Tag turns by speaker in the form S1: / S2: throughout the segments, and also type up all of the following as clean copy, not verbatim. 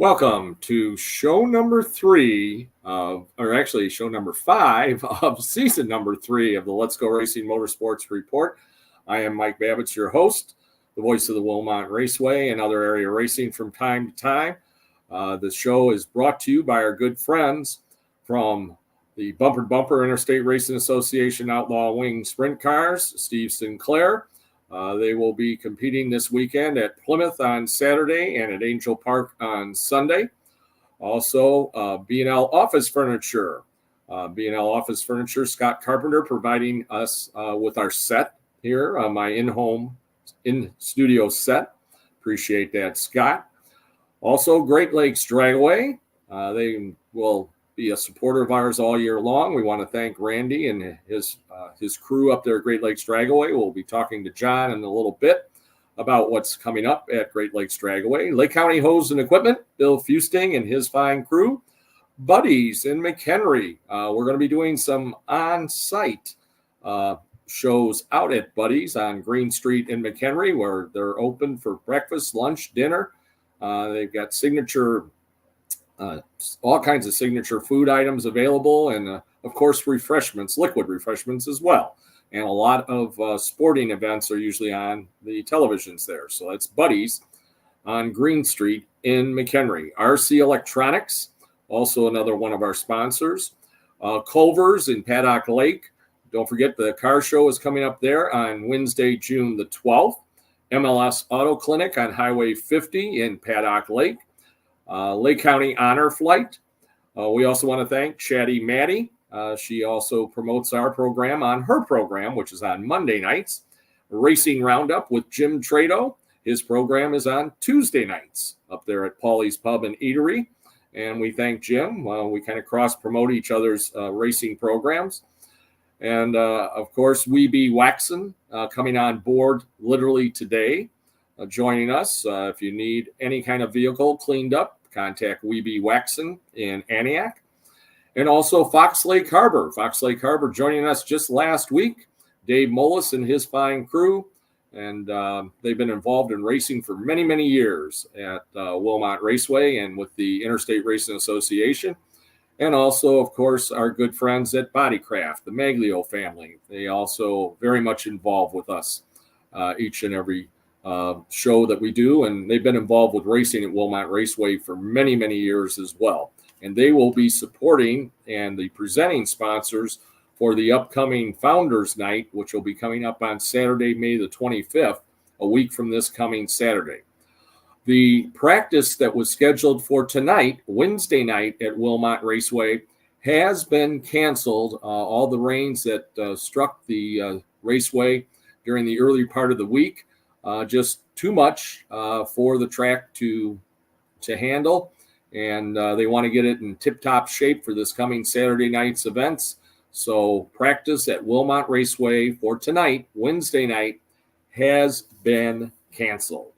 S1: Welcome to show number 3 show number 5 of season number 3 of the Let's Go Racing Motorsports Report. I am Mike Babicz, your host, the voice of the Wilmot Raceway and other area racing from time to time. The show is brought to you by our good friends from the Bumper to Bumper Interstate Racing Association Outlaw Wing Sprint Cars, Steve Sinclair. They will be competing this weekend at Plymouth on Saturday and at Angel Park on Sunday. Also, B&L Office Furniture. B&L Office Furniture, Scott Carpenter providing us with our set here, my in-studio set. Appreciate that, Scott. Also, Great Lakes Dragway. They will be a supporter of ours all year long. We want to thank Randy and his crew up there at Great Lakes Dragway. We'll be talking to John in a little bit about what's coming up at Great Lakes Dragway. Lake County Hose and Equipment, Bill Fusting and his fine crew. Buddies in McHenry. We're going to be doing some on-site shows out at Buddies on Green Street in McHenry, where they're open for breakfast, lunch, dinner. They've got all kinds of signature food items available, and of course refreshments, liquid refreshments as well. And a lot of sporting events are usually on the televisions there. So that's Buddies on Green Street in McHenry. RC Electronics, also another one of our sponsors. Culver's in Paddock Lake. Don't forget the car show is coming up there on Wednesday, June the 12th. MLS Auto Clinic on Highway 50 in Paddock Lake. Lake County Honor Flight. We also want to thank Chatty Maddie. She also promotes our program on her program, which is on Monday nights. Racing Roundup with Jim Trado. His program is on Tuesday nights up there at Paulie's Pub and Eatery. And we thank Jim. We kind of cross-promote each other's racing programs. And, of course, We Be Waxin' coming on board literally today, joining us. If you need any kind of vehicle cleaned up, contact We Be Waxin' in Antioch. And also Fox Lake Harbor. Fox Lake Harbor joining us just last week. Dave Mullis and his fine crew. And they've been involved in racing for many, many years at Wilmot Raceway and with the Interstate Racing Association. And also, of course, our good friends at Bodycraft, the Maglio family. They also very much involved with us each and every show that we do, and they've been involved with racing at Wilmot Raceway for many, many years as well. And they will be supporting and the presenting sponsors for the upcoming Founders Night, which will be coming up on Saturday, May the 25th, a week from this coming Saturday. The practice that was scheduled for tonight, Wednesday night at Wilmot Raceway, has been canceled. All the rains that struck the raceway during the early part of the week, just too much for the track to handle. And they want to get it in tip-top shape for this coming Saturday night's events. So practice at Wilmot Raceway for tonight, Wednesday night, has been canceled.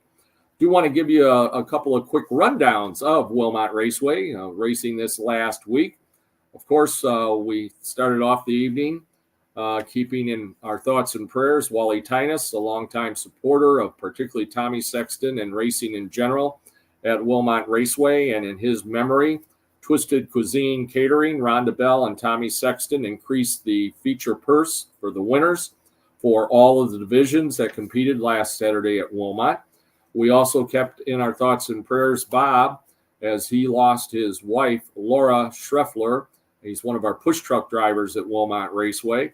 S1: Do want to give you a couple of quick rundowns of Wilmot Raceway, racing this last week. Of course, we started off the evening keeping in our thoughts and prayers Wally Tynus, a longtime supporter of particularly Tommy Sexton and racing in general at Wilmot Raceway. And in his memory, Twisted Cuisine Catering, Rhonda Bell and Tommy Sexton increased the feature purse for the winners for all of the divisions that competed last Saturday at Wilmot. We also kept in our thoughts and prayers Bob, as he lost his wife, Laura Schreffler. He's one of our push truck drivers at Wilmot Raceway.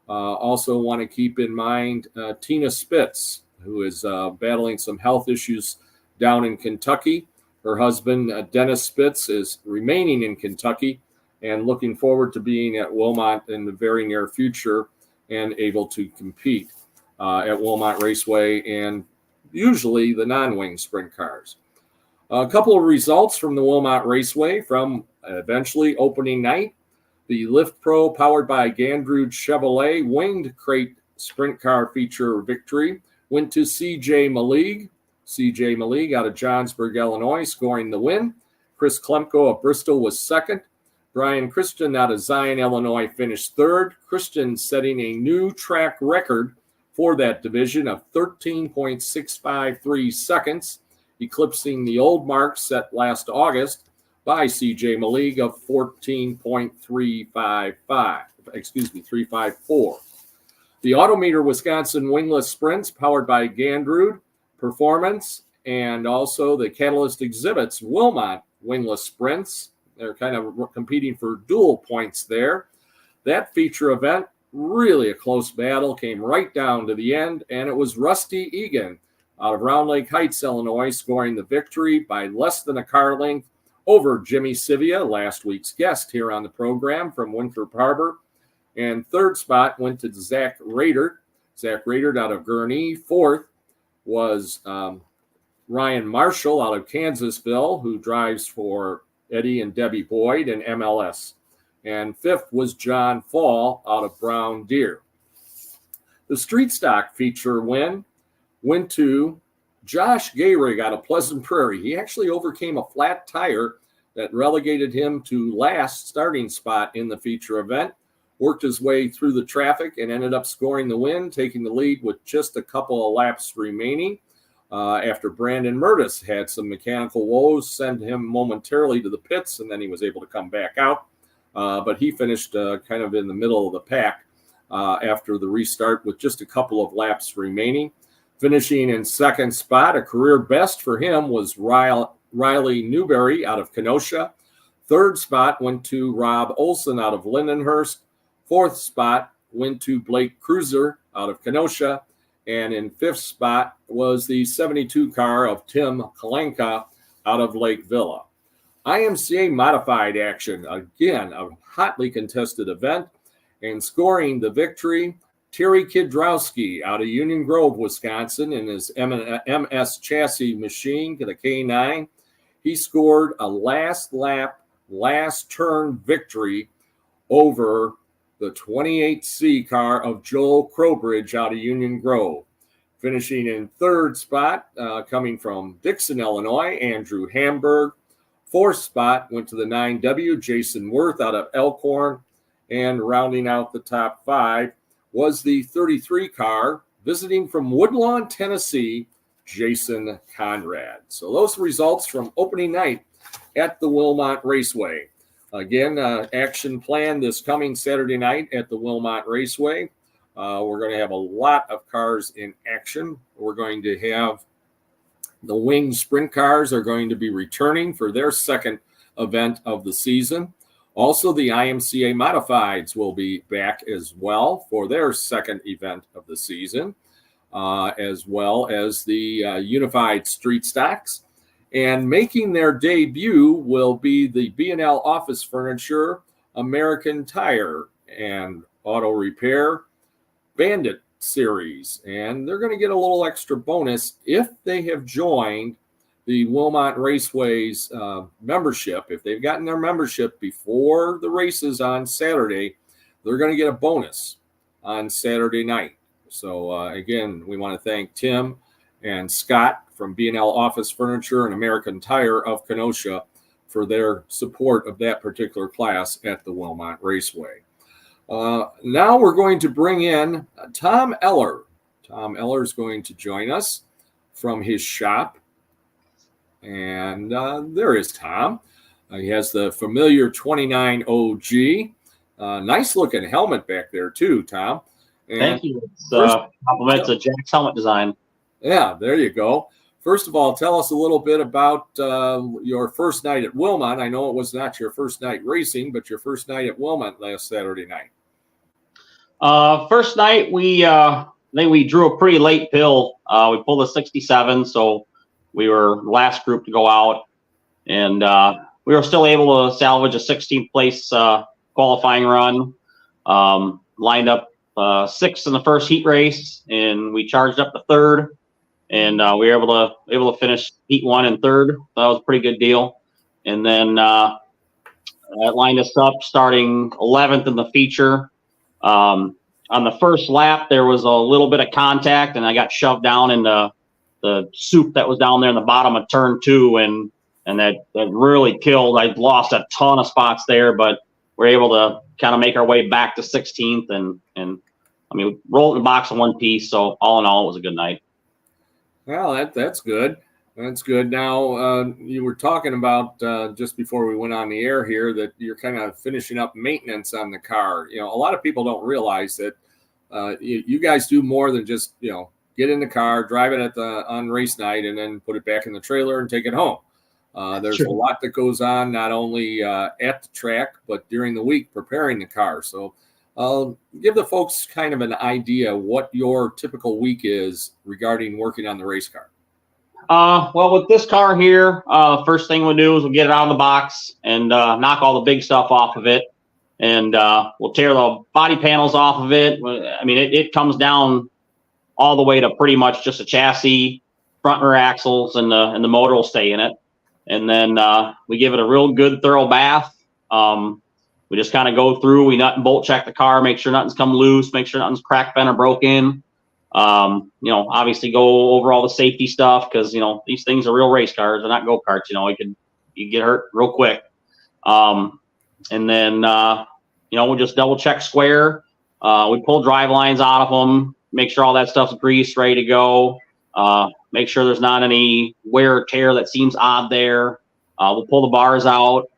S1: Also want to keep in mind Tina Spitz, who is battling some health issues down in Kentucky. Her husband, Dennis Spitz, is remaining in Kentucky and looking forward to being at Wilmot in the very near future and able to compete at Wilmot Raceway and usually the non-wing sprint cars. A couple of results from the Wilmot Raceway from eventually opening night. The Lift Pro powered by Gandrud Chevrolet winged crate sprint car feature victory went to C.J. Malig. C.J. Malig out of Johnsburg, Illinois, scoring the win. Chris Klemko of Bristol was second. Brian Christian out of Zion, Illinois, finished third. Christian setting a new track record for that division of 13.653 seconds, eclipsing the old mark set last August by C.J. Malig of 354. The Autometer Wisconsin Wingless Sprints, powered by Gandrud Performance, and also the Catalyst Exhibits Wilmot Wingless Sprints. They're kind of competing for dual points there. That feature event, really a close battle, came right down to the end, and it was Rusty Egan out of Round Lake Heights, Illinois, scoring the victory by less than a car length over Jimmy Sivia, last week's guest here on the program from Winthrop Harbor. And third spot went to Zach Rader. Zach Rader out of Gurnee. Fourth was Ryan Marshall out of Kansasville, who drives for Eddie and Debbie Boyd in MLS. And fifth was John Fall out of Brown Deer. The street stock feature win went to Josh Gehrig out of Pleasant Prairie. He actually overcame a flat tire that relegated him to last starting spot in the feature event, worked his way through the traffic and ended up scoring the win, taking the lead with just a couple of laps remaining. After Brandon Murtis had some mechanical woes, sent him momentarily to the pits, and then he was able to come back out. But he finished kind of in the middle of the pack after the restart with just a couple of laps remaining. Finishing in second spot, a career best for him was Riley Newberry out of Kenosha. Third spot went to Rob Olson out of Lindenhurst. Fourth spot went to Blake Cruiser out of Kenosha. And in fifth spot was the 72 car of Tim Kalenka out of Lake Villa. IMCA modified action, again, a hotly contested event, and scoring the victory, Terry Kidrowski out of Union Grove, Wisconsin, in his MS chassis machine, the K9. He scored a last lap, last turn victory over the 28C car of Joel Crowbridge out of Union Grove. Finishing in third spot, coming from Dixon, Illinois, Andrew Hamburg. Fourth spot went to the 9W, Jason Worth out of Elkhorn. And rounding out the top five was the 33 car, visiting from Woodlawn, Tennessee, Jason Conrad. So those results from opening night at the Wilmot Raceway. Again, action plan this coming Saturday night at the Wilmot Raceway. We're going to have a lot of cars in action. We're going to have the winged sprint cars are going to be returning for their second event of the season. Also, the IMCA Modifieds will be back as well for their second event of the season, as well as the Unified Street Stocks. And making their debut will be the B&L Office Furniture, American Tire, and Auto Repair Bandit Series. And they're going to get a little extra bonus if they have joined the Wilmot Raceway's membership. If they've gotten their membership before the races on Saturday, they're going to get a bonus on Saturday night. So, again, we want to thank Tim and Scott from B&L Office Furniture and American Tire of Kenosha for their support of that particular class at the Wilmot Raceway. Now we're going to bring in Tom Eller. Tom Eller is going to join us from his shop. And there is Tom. He has the familiar 29 OG. Nice looking helmet back there too, Tom. And
S2: thank you. It's compliments to Jack's helmet design.
S1: Yeah, there you go. First of all, tell us a little bit about your first night at Wilmot. I know it was not your first night racing, but your first night at Wilmot last Saturday night.
S2: First night we drew a pretty late pill. We pulled a 67, so we were the last group to go out, and we were still able to salvage a 16th place qualifying run. Lined up sixth in the first heat race, and we charged up to third, and we were able to finish heat one and third. So that was a pretty good deal. And then that lined us up starting 11th in the feature. On the first lap, there was a little bit of contact, and I got shoved down in the soup that was down there in the bottom of turn 2, and that really killed. I lost a ton of spots there, but we're able to kind of make our way back to 16th, and I mean, we rolled in the box in one piece. So all in all, it was a good night.
S1: Well, that's good. That's good. Now, you were talking about just before we went on the air here that you're kind of finishing up maintenance on the car. You know, a lot of people don't realize that you guys do more than just, you know, get in the car, drive it on race night, and then put it back in the trailer and take it home. There's
S2: Sure.
S1: a lot that goes on, not only at the track, but during the week preparing the car. So give the folks kind of an idea what your typical week is regarding working on the race car.
S2: Well, with this car here, first thing we'll do is we'll get it out of the box and knock all the big stuff off of it. And we'll tear the body panels off of it. I mean, it comes down all the way to pretty much just a chassis, front rear axles, and the motor will stay in it. And then we give it a real good, thorough bath. We just kind of go through, we nut and bolt check the car, make sure nothing's come loose, make sure nothing's cracked, bent, or broken. You know, obviously go over all the safety stuff because, you know, these things are real race cars. They're not go-karts. You know, you get hurt real quick. And then, you know, we'll just double check square. We pull drive lines out of them, make sure all that stuff's greased, ready to go. Make sure there's not any wear or tear that seems odd there. We'll pull the bars out,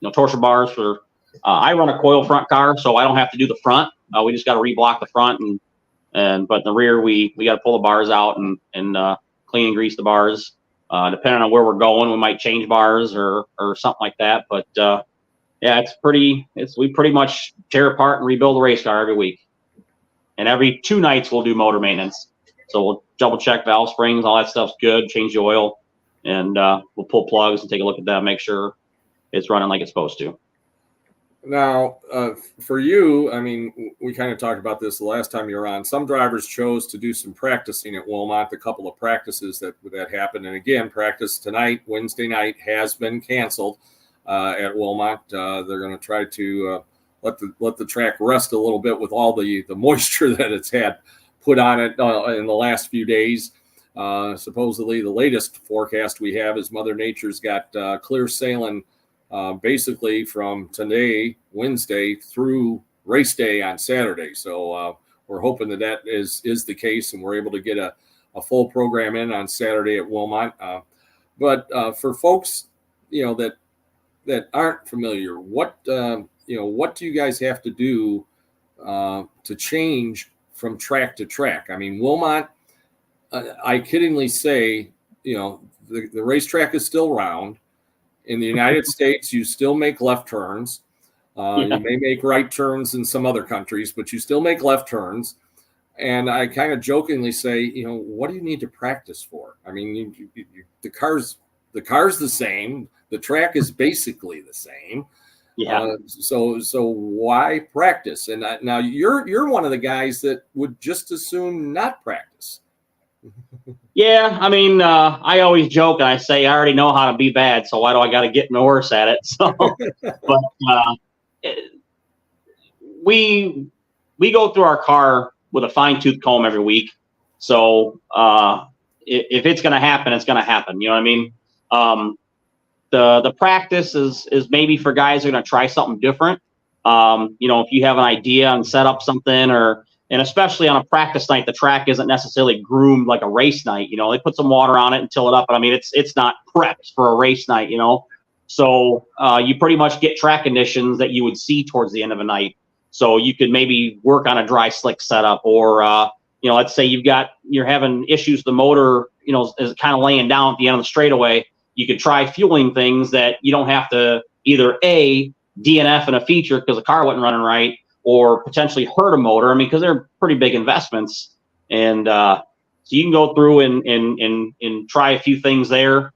S2: you know, torsion bars for, I run a coil front car, so I don't have to do the front. We just got to reblock the front but in the rear, we got to pull the bars out and clean and grease the bars. Depending on where we're going, we might change bars or something like that. But yeah, we pretty much tear apart and rebuild the race car every week. And every 2 nights we'll do motor maintenance. So we'll double check valve springs, all that stuff's good, change the oil, and we'll pull plugs and take a look at that, make sure it's running like it's supposed to.
S1: Now, for you, I mean, we kind of talked about this the last time you were on. Some drivers chose to do some practicing at Wilmot, a couple of practices that happened. And again, practice tonight, Wednesday night, has been canceled at Wilmot. They're going to try to let the track rest a little bit with all the moisture that it's had put on it in the last few days. Supposedly, the latest forecast we have is Mother Nature's got clear sailing basically from today, Wednesday, through race day on Saturday. So we're hoping that is the case, and we're able to get a full program in on Saturday at Wilmot. But for folks, you know, that aren't familiar, what do you guys have to do to change from track to track? I mean, Wilmot, I kiddingly say, you know, the racetrack is still round. In the United States, you still make left turns. You may make right turns in some other countries, but you still make left turns. And I kind of jokingly say, you know, what do you need to practice for? I mean, the car's the same. The track is basically the same.
S2: Yeah.
S1: So why practice? And now you're one of the guys that would just as soon not practice.
S2: Yeah, I mean, I always joke and I say I already know how to be bad, so why do I got to get worse at it? So, but we go through our car with a fine-tooth comb every week. So if it's going to happen, it's going to happen. You know what I mean? The practice is maybe for guys who are going to try something different. You know, if you have an idea and set up something, and especially on a practice night, the track isn't necessarily groomed like a race night. You know, they put some water on it and till it up, but I mean, it's not prepped for a race night, you know? So you pretty much get track conditions that you would see towards the end of a night. So you could maybe work on a dry slick setup, or, you know, let's say you're having issues, the motor, you know, is kind of laying down at the end of the straightaway. You could try fueling things that you don't have to either A, DNF in a feature because the car wasn't running right, or potentially hurt a motor. I mean, because they're pretty big investments, and so you can go through and try a few things there.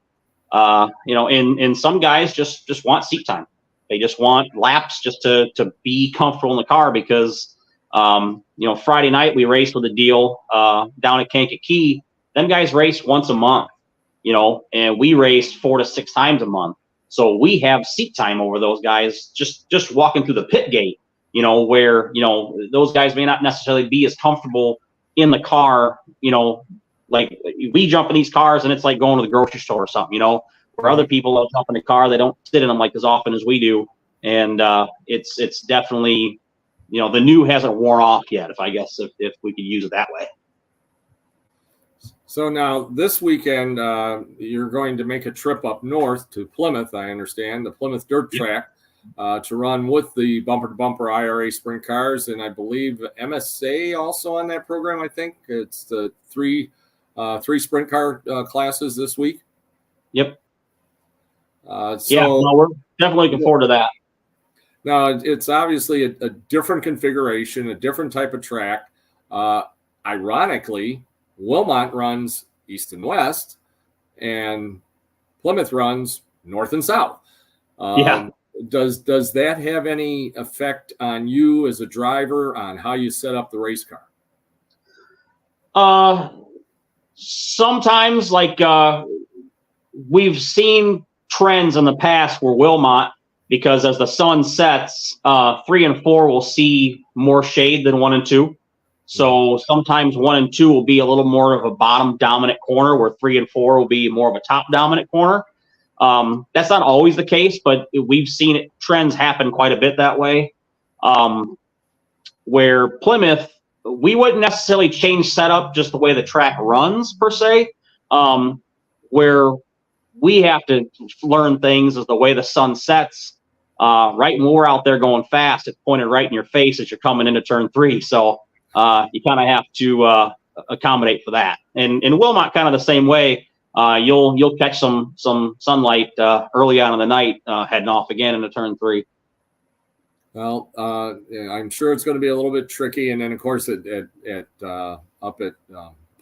S2: And some guys just want seat time. They just want laps just to be comfortable in the car because, Friday night we raced with a deal down at Kankakee. Them guys race once a month, and we raced 4 to 6 times a month. So we have seat time over those guys just walking through the pit gate, where, those guys may not necessarily be as comfortable in the car, like we jump in these cars and it's like going to the grocery store or something, where other people will jump in the car, they don't sit in them like as often as we do. And it's definitely, the new hasn't worn off yet, if we could use it that way.
S1: So now this weekend, you're going to make a trip up north to Plymouth, I understand, the Plymouth Dirt Track, to run with the bumper-to-bumper IRA sprint cars. And I believe MSA also on that program, I think. It's the three sprint car classes this week.
S2: Yep. We're definitely looking forward to that.
S1: Now, it's obviously a different configuration, a different type of track. Ironically, Wilmot runs east and west, and Plymouth runs north and south. Does that have any effect on you as a driver on how you set up the race car?
S2: Sometimes, we've seen trends in the past where Wilmot, because as the sun sets, 3 and 4 will see more shade than 1 and 2. So sometimes 1 and 2 will be a little more of a bottom dominant corner, where 3 and 4 will be more of a top dominant corner. That's not always the case, but we've seen trends happen quite a bit that way. Where Plymouth, we wouldn't necessarily change setup, just the way the track runs per se. Where we have to learn things is the way the sun sets. Right when we're out there going fast, it's pointed right in your face as you're coming into turn 3. So you kind of have to accommodate for that. And Wilmot kind of the same way. You'll catch some sunlight early on in the night heading off again into turn 3.
S1: Well, I'm sure it's going to be a little bit tricky. And then, of course, up at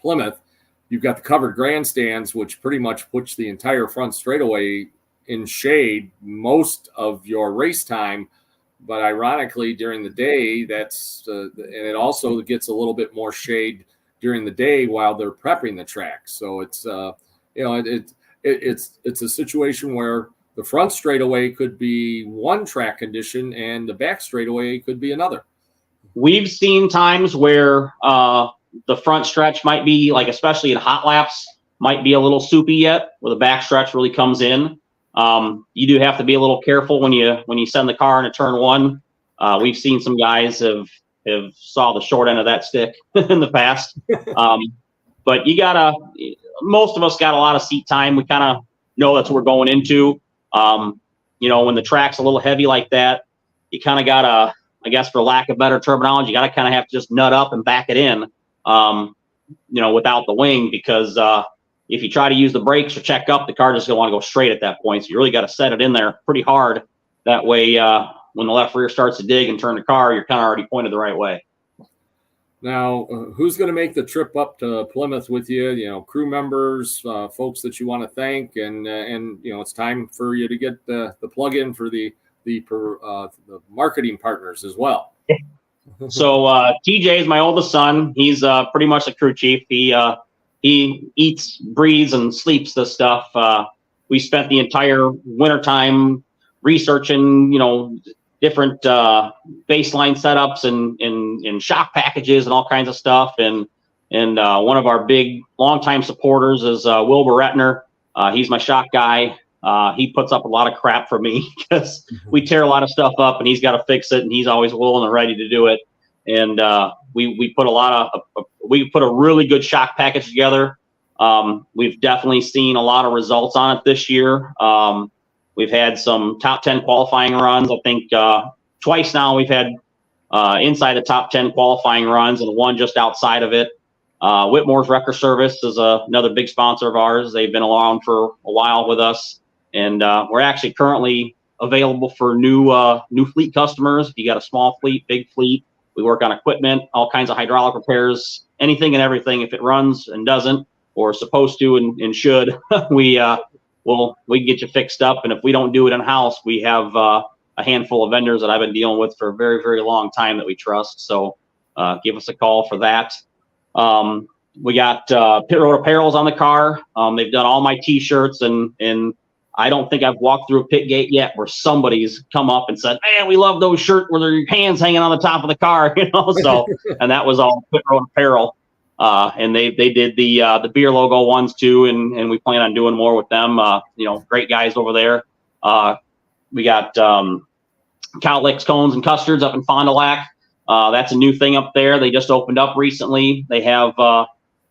S1: Plymouth, you've got the covered grandstands, which pretty much puts the entire front straightaway in shade most of your race time. But ironically, during the day, and it also gets a little bit more shade during the day while they're prepping the track. So it's it's a situation where the front straightaway could be one track condition and the back straightaway could be another.
S2: We've seen times where the front stretch might be, like, especially in hot laps, might be a little soupy yet, where the back stretch really comes in. You do have to be a little careful when you send the car into turn 1. We've seen some guys have saw the short end of that stick in the past. But most of us got a lot of seat time. We kind of know that's what we're going into. When the track's a little heavy like that, you kind of gotta, I guess for lack of better terminology, you gotta kind of have to just nut up and back it in, without the wing, because if you try to use the brakes or check up, the car just gonna want to go straight at that point. So you really got to set it in there pretty hard. That way, when the left rear starts to dig and turn the car, you're kind of already pointed the right way.
S1: Now, who's going to make the trip up to Plymouth with you? Crew members, folks that you want to thank, and it's time for you to get the plug in for the marketing partners as well.
S2: So TJ is my oldest son. He's pretty much the crew chief. He eats, breathes, and sleeps this stuff. We spent the entire wintertime researching, different baseline setups and shock packages and all kinds of stuff. And one of our big longtime supporters is Wilbur Retner. He's my shock guy. He puts up a lot of crap for me because we tear a lot of stuff up and he's got to fix it, and he's always willing and ready to do it. And we put a really good shock package together. We've definitely seen a lot of results on it this year. We've had some top 10 qualifying runs. I think twice now we've had inside the top 10 qualifying runs, and one just outside of it. Whitmore's Wrecker Service is another big sponsor of ours. They've been along for a while with us, and we're actually currently available for new fleet customers. If you got a small fleet, big fleet, we work on equipment, all kinds of hydraulic repairs, anything and everything. If it runs and doesn't, or supposed to and should, we can get you fixed up. And if we don't do it in house, we have a handful of vendors that I've been dealing with for a very, very long time that we trust. So give us a call for that. We got Pit Road Apparels on the car. They've done all my T-shirts, and I don't think I've walked through a pit gate yet where somebody's come up and said, "Man, we love those shirts where their hands hanging on the top of the car," So, and that was all Pit Road Apparel. And they did the beer logo ones too, and we plan on doing more with them. Great guys over there. We got Cowlicks, Cones, and Custards up in Fond du Lac. That's a new thing up there. They just opened up recently. They have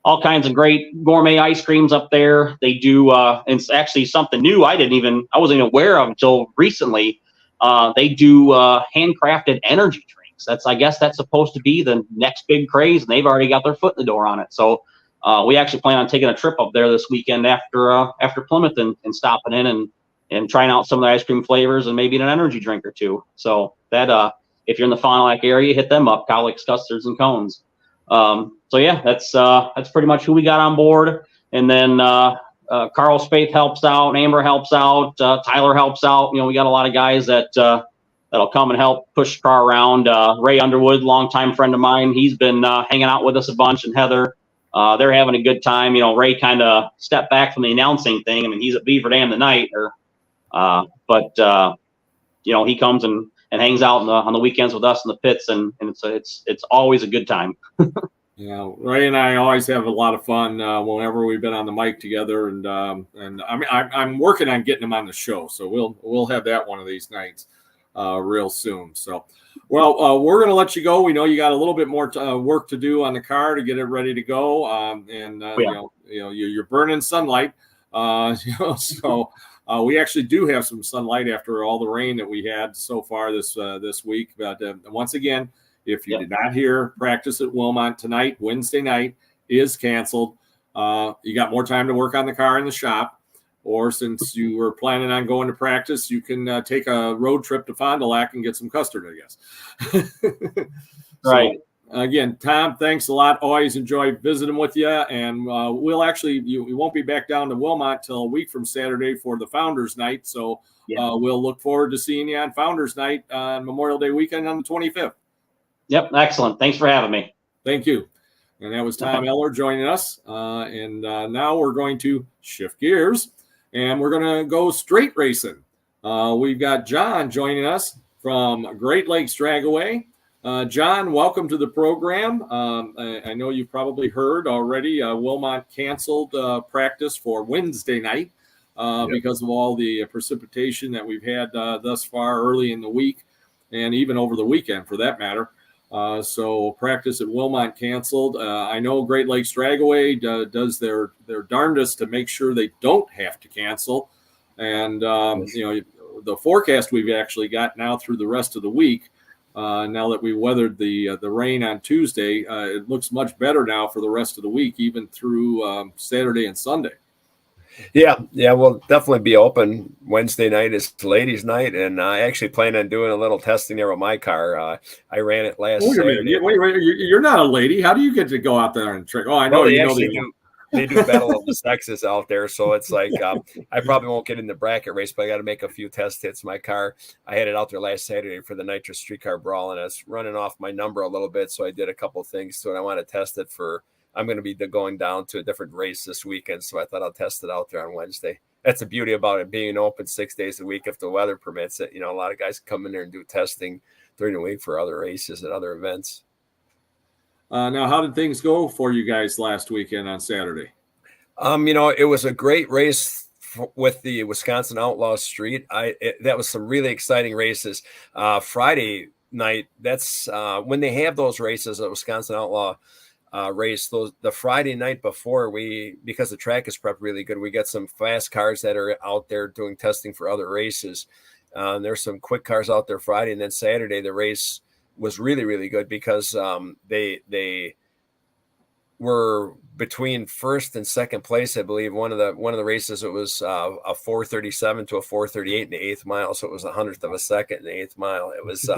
S2: all kinds of great gourmet ice creams up there. They do, and it's actually something new I wasn't even aware of until recently. They do handcrafted energy drinks. I guess that's supposed to be the next big craze, and they've already got their foot in the door on it. So we actually plan on taking a trip up there this weekend after Plymouth and stopping in and trying out some of the ice cream flavors and maybe an energy drink or two. So that if you're in the Fond du Lac area, hit them up, Cowlicks, Custards, and Cones. So yeah, that's pretty much who we got on board. And then Carl Spaeth helps out, Amber helps out, Tyler helps out. We got a lot of guys that'll come and help push the car around. Ray Underwood, longtime friend of mine, he's been hanging out with us a bunch, and Heather. They're having a good time. Ray kind of stepped back from the announcing thing. I mean, he's at Beaver Dam tonight, but he comes and hangs out on the weekends with us in the pits, and it's always a good time.
S1: Ray and I always have a lot of fun whenever we've been on the mic together, and I mean I'm working on getting him on the show, so we'll have that one of these nights real soon. So, well, we're gonna let you go. We know you got a little bit more work to do on the car to get it ready to go, you're burning sunlight, so. We actually do have some sunlight after all the rain that we had so far this week. But once again, if you did not hear, practice at Wilmot tonight, Wednesday night, is canceled. You got more time to work on the car in the shop, or since you were planning on going to practice, you can take a road trip to Fond du Lac and get some custard, I guess.
S2: Right.
S1: So, again, Tom, thanks a lot. Always enjoy visiting with you. And we'll actually, we won't be back down to Wilmot till a week from Saturday for the Founders Night. So we'll look forward to seeing you on Founders Night on Memorial Day weekend on the 25th.
S2: Yep. Excellent. Thanks for having me.
S1: Thank you. And that was Tom Eller joining us. And now we're going to shift gears and we're going to go straight racing. We've got John joining us from Great Lakes Dragaway. John, welcome to the program. I know you've probably heard already, Wilmot canceled practice for Wednesday night because of all the precipitation that we've had thus far early in the week and even over the weekend for that matter. So practice at Wilmot canceled. I know Great Lakes Dragaway does their darndest to make sure they don't have to cancel. And, the forecast we've actually got now through the rest of the week, now that we weathered the rain on Tuesday, it looks much better now for the rest of the week, even through Saturday and Sunday.
S3: Yeah, we'll definitely be open. Wednesday night is ladies' night, and I actually plan on doing a little testing there with my car. I ran it last Saturday.
S1: Wait, you're not a lady. How do you get to go out there and trick? Oh, I know.
S3: Well, they do battle of the sexes out there, so it's like I probably won't get in the bracket race, but I got to make a few test hits. My car, I had it out there last Saturday for the Nitrous Streetcar Brawl, and it's running off my number a little bit, so I did a couple things to it. I want to test it for. I'm going to be going down to a different race this weekend, so I thought I'll test it out there on Wednesday. That's the beauty about it being open 6 days a week if the weather permits it. A lot of guys come in there and do testing during the week for other races and other events.
S1: Now, how did things go for you guys last weekend on Saturday?
S3: It was a great race with the Wisconsin Outlaw Street. That was some really exciting races. Friday night, that's when they have those races at Wisconsin Outlaw race. The Friday night before, because the track is prepped really good, we got some fast cars that are out there doing testing for other races. There's some quick cars out there Friday, and then Saturday the race was really, really good because they were between first and second place, I believe. One of the races, it was a 4:37 to a 4:38 in the 8th mile, so it was 100th of a second in the 8th mile. It was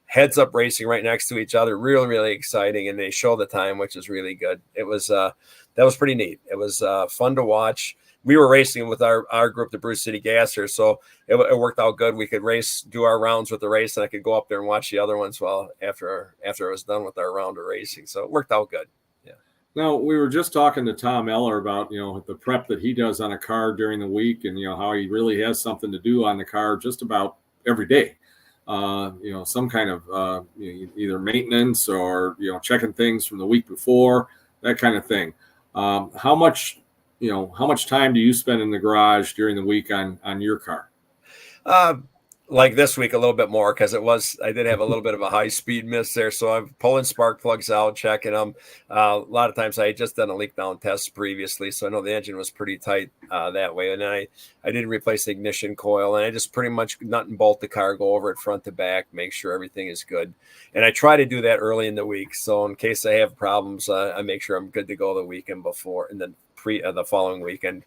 S3: heads up racing right next to each other, really, really exciting, and they show the time, which is really good. It was that was pretty neat. It was fun to watch. We were racing with our group, the Bruce City Gassers, so it worked out good. We could do our rounds with the race, and I could go up there and watch the other ones after I was done with our round of racing. So it worked out good.
S1: Now, we were just talking to Tom Eller about, the prep that he does on a car during the week, and, how he really has something to do on the car just about every day. Some kind of either maintenance or, checking things from the week before, that kind of thing. How much time do you spend in the garage during the week on your car?
S3: Like this week, a little bit more, because I did have a little bit of a high speed miss there. So I'm pulling spark plugs out, checking them. A lot of times I had just done a leak down test previously, so I know the engine was pretty tight that way. And then I did replace the ignition coil, and I just pretty much nut and bolt the car, go over it front to back, make sure everything is good. And I try to do that early in the week. So in case I have problems, I make sure I'm good to go the weekend before, and then the following weekend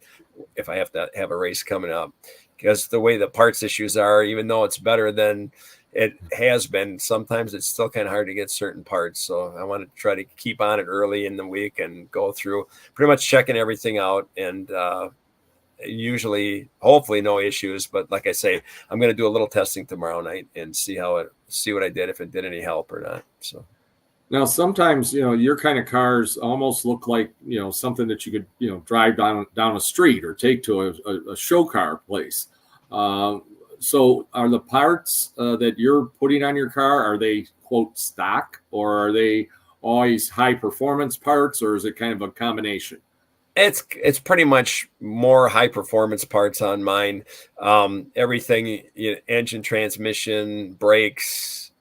S3: if I have to have a race coming up. Because the way the parts issues are, even though it's better than it has been, sometimes it's still kind of hard to get certain parts. So I want to try to keep on it early in the week and go through pretty much checking everything out, and usually, hopefully, no issues. But like I say, I'm going to do a little testing tomorrow night and see what I did, if it did any help or not. So.
S1: Now, sometimes, your kind of cars almost look like, something that you could, drive down a street or take to a show car place. So are the parts that you're putting on your car, are they, quote, stock, or are they always high performance parts, or is it kind of a combination?
S3: It's pretty much more high performance parts on mine. Everything, engine, transmission, brakes,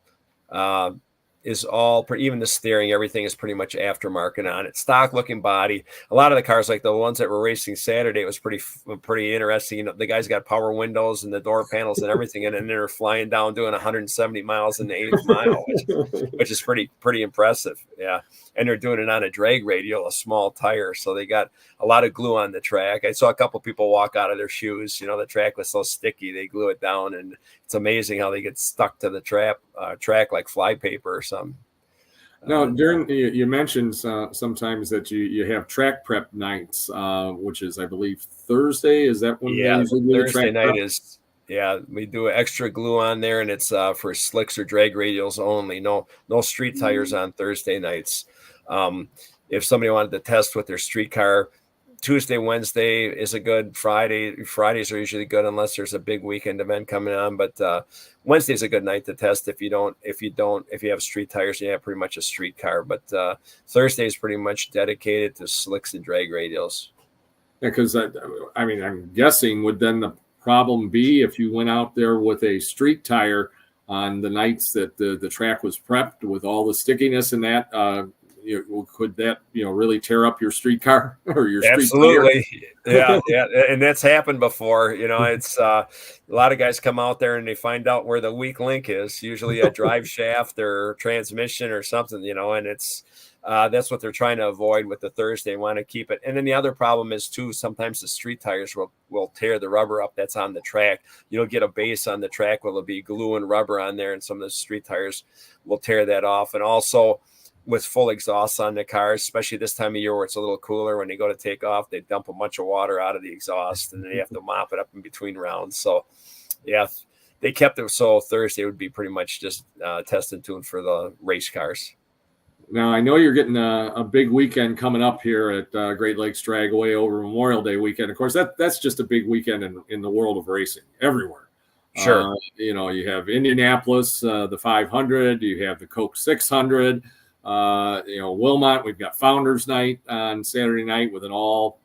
S3: is all even the steering, everything is pretty much aftermarket on it. Stock looking body. A lot of the cars, like the ones that were racing Saturday, it was pretty interesting. The guys got power windows and the door panels and everything, and then they're flying down doing 170 miles in the 8th mile, which is pretty impressive. Yeah. And they're doing it on a drag radial, a small tire. So they got a lot of glue on the track. I saw a couple people walk out of their shoes. The track was so sticky, they glue it down, and it's amazing how they get stuck to the track like flypaper or something.
S1: Now, you mentioned sometimes that you have track prep nights, which is, I believe, Thursday. Is that when?
S3: Yeah, Thursday night is. Yeah, we do extra glue on there, and it's for slicks or drag radials only. No street tires on Thursday nights. If somebody wanted to test with their street car, Tuesday, Wednesday is a good. Fridays are usually good unless there's a big weekend event coming on. But Wednesday is a good night to test if you have street tires, you have pretty much a street car. But Thursday is pretty much dedicated to slicks and drag radials.
S1: Yeah, because I'm guessing would then the problem be if you went out there with a street tire on the nights that the track was prepped with all the stickiness in that, could that really tear up your street car or your street
S3: absolutely tire? yeah and that's happened before. It's a lot of guys come out there and they find out where the weak link is, usually a drive shaft or transmission or something, and it's that's what they're trying to avoid with the Thursday. Want to keep it. And then the other problem is too, sometimes the street tires will tear the rubber up that's on the track. You'll get a base on the track where there'll be glue and rubber on there, and some of the street tires will tear that off. And also with full exhausts on the cars, especially this time of year where it's a little cooler, when they go to take off, they dump a bunch of water out of the exhaust and then they have to mop it up in between rounds. So yeah, they kept it so Thursday would be pretty much just test and tune for the race cars.
S1: Now, I know you're getting a big weekend coming up here at Great Lakes Dragway over Memorial Day weekend. Of course, that's just a big weekend in the world of racing everywhere.
S3: Sure.
S1: You have Indianapolis, the 500, you have the Coke 600, Wilmot, we've got Founders Night on Saturday night with an all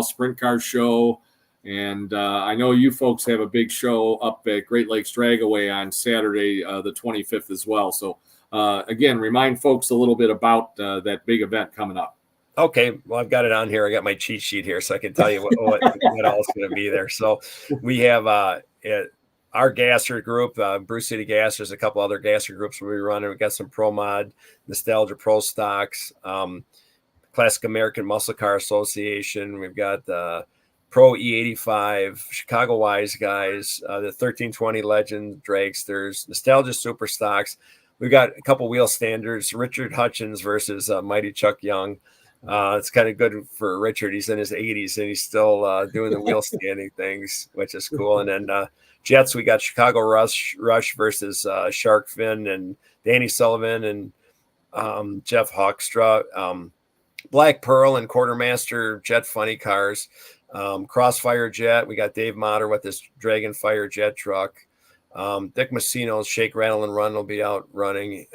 S1: sprint car show. And I know you folks have a big show up at Great Lakes Dragway on Saturday, the 25th as well. So again, remind folks a little bit about that big event coming up.
S3: Okay, well, I've got it on here. I got my cheat sheet here, so I can tell you what all is going to be there. So we have our gasser group, Bruce City Gassers, a couple other gasser groups we'll be running. We got some Pro Mod, Nostalgia Pro stocks, a Classic American Muscle Car Association. We've got the Pro E85, Chicago Wise Guys, the 1320 Legend Dragsters, Nostalgia Super Stocks. We've got a couple wheel standards, Richard Hutchins versus Mighty Chuck Young. It's kind of good for Richard. He's in his 80s and he's still doing the wheel standing things, which is cool. And then Jets, we got Chicago Rush versus Shark Fin and Danny Sullivan and Jeff Hawkstra. Black Pearl and Quartermaster Jet Funny Cars. Crossfire Jet, we got Dave Motter with this Dragon Fire jet truck. Dick Messino's Shake, Rattle, and Run will be out running.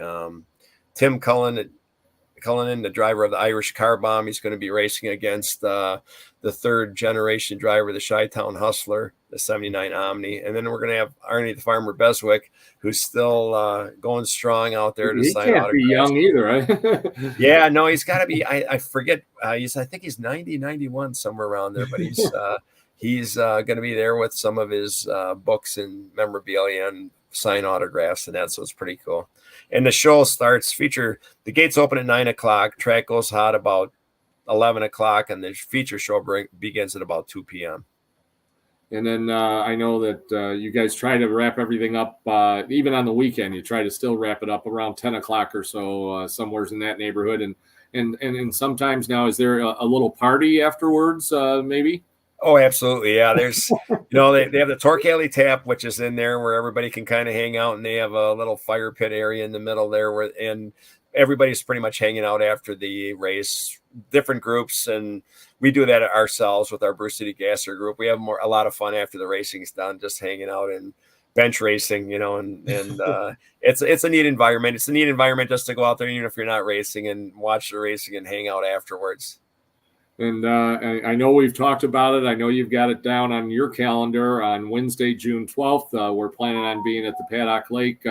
S3: Tim Cullen, the driver of the Irish Car Bomb, he's going to be racing against the third generation driver, the Chi-Town Hustler, the 79 Omni. And then we're going to have Arnie the Farmer Beswick, who's still going strong out there to sign autographs.
S1: He can't be young either, right?
S3: Yeah, no, he's got to be. I forget. I think he's 90, 91, somewhere around there. But he's going to be there with some of his books and memorabilia and sign autographs and that. So it's pretty cool. And the show starts. The gates open at 9:00. Track goes hot about 11:00, and the feature show begins at about 2 p.m.
S1: And then I know that you guys try to wrap everything up, even on the weekend. You try to still wrap it up around 10 o'clock or so, somewhere's in that neighborhood. And sometimes now, is there a little party afterwards, maybe?
S3: Oh, absolutely. Yeah. There's, they have the Torque Alley Tap, which is in there where everybody can kind of hang out, and they have a little fire pit area in the middle there and everybody's pretty much hanging out after the race, different groups. And we do that ourselves with our Bruce City Gasser group. We have a lot of fun after the racing's done, just hanging out and bench racing, and it's a neat environment. It's a neat environment just to go out there, even if you're not racing, and watch the racing and hang out afterwards.
S1: And I know we've talked about it. I know you've got it down on your calendar on Wednesday, June 12th. We're planning on being at the Paddock Lake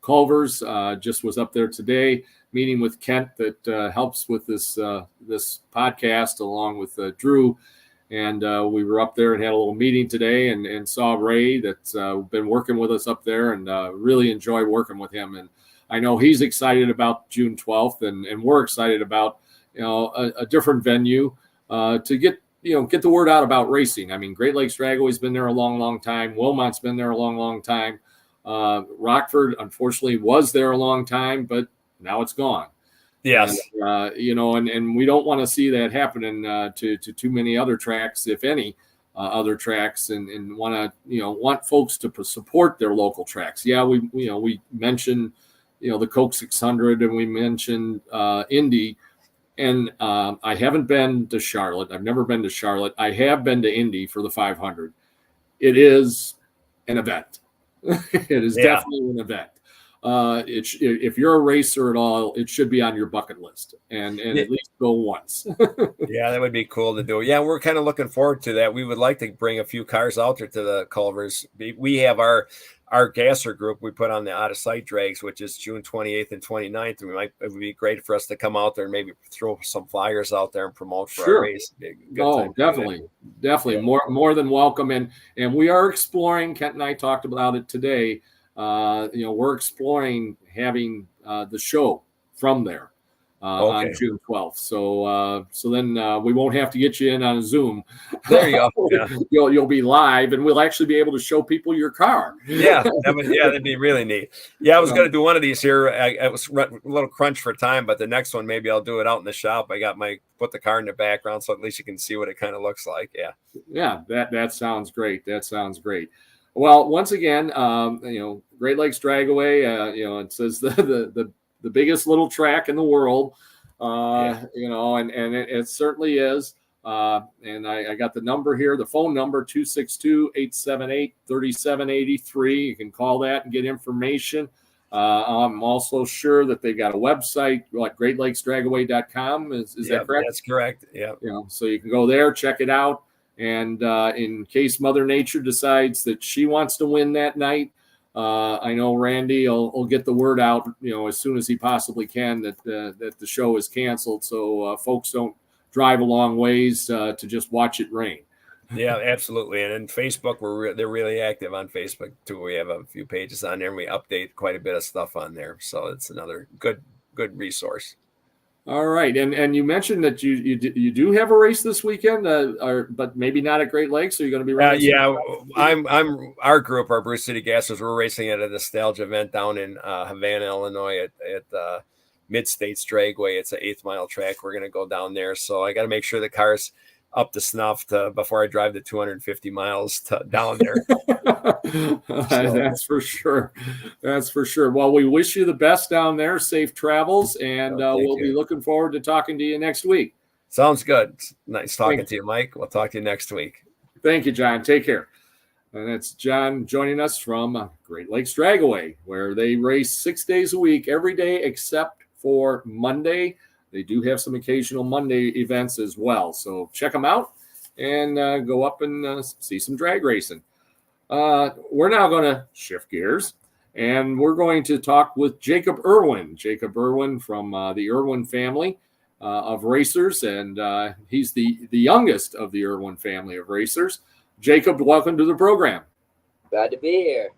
S1: Culvers. Just was up there today, meeting with Kent that helps with this podcast, along with Drew. And we were up there and had a little meeting today and saw Ray that's been working with us up there, and really enjoy working with him. And I know he's excited about June 12th, and we're excited about a different venue to get the word out about racing. I mean, Great Lakes Dragway's been there a long, long time. Wilmot's been there a long, long time. Rockford, unfortunately, was there a long time, but now it's gone.
S3: Yes.
S1: And, and we don't want to see that happening to too many other tracks, if any other tracks, and want folks to support their local tracks. Yeah, we mentioned the Coke 600, and we mentioned Indy. And I haven't been to Charlotte. I've never been to Charlotte. I have been to Indy for the 500. It is an event. It is definitely an event. If you're a racer at all, it should be on your bucket list, and at least go once.
S3: Yeah, that would be cool to do. Yeah, we're kind of looking forward to that. We would like to bring a few cars out there to the Culvers. We have our gasser group we put on the out of sight drags, which is June 28th and 29th. And it would be great for us to come out there and maybe throw some flyers out there and promote for our race.
S1: Oh, definitely. Yeah. More than welcome. And we are exploring, Kent and I talked about it today. We're exploring having the show from there on June 12th. So then we won't have to get you in on a Zoom.
S3: There you go. Yeah.
S1: You'll be live, and we'll actually be able to show people your car.
S3: Yeah, that'd be really neat. Yeah, I was going to do one of these here. I was a little crunch for time, but the next one maybe I'll do it out in the shop. I got put the car in the background, so at least you can see what it kind of looks like. Yeah.
S1: Yeah, that sounds great. That sounds great. Well, once again, Great Lakes Dragway, it says the biggest little track in the world, and it certainly is. And I got the number here, the phone number, 262-878-3783. You can call that and get information. I'm also sure that they've got a website, like greatlakesdragaway.com. Is that correct?
S3: That's correct. Yeah.
S1: So you can go there, check it out. And in case Mother Nature decides that she wants to win that night, I know Randy will get the word out, as soon as he possibly can that the show is canceled, so folks don't drive a long ways to just watch it rain.
S3: Yeah, absolutely. And in Facebook, they're really active on Facebook too. We have a few pages on there, and we update quite a bit of stuff on there. So it's another good resource.
S1: All right, and you mentioned that you do have a race this weekend, but maybe not at Great Lakes. So you're going to be running.
S3: Yeah, I'm our group, our Bruce City Gassers. We're racing at a nostalgia event down in Havana, Illinois, at Mid States Dragway. It's an 8th-mile track. We're going to go down there, so I got to make sure the car's up to snuff before I drive the 250 miles down there.
S1: That's for sure. That's for sure. Well, we wish you the best down there. Safe travels, and we'll be looking forward to talking to you next week.
S3: Sounds good. It's nice talking to you, Mike. We'll talk to you next week.
S1: Thank you, John. Take care. And it's John joining us from Great Lakes Dragway, where they race 6 days a week, every day except for Monday. They do have some occasional Monday events as well. So check them out and go up and see some drag racing. We're now going to shift gears, and we're going to talk with Jacob Irwin. Jacob Irwin from the Irwin family of racers, and he's the youngest of the Irwin family of racers. Jacob, welcome to the program.
S4: Glad to be here.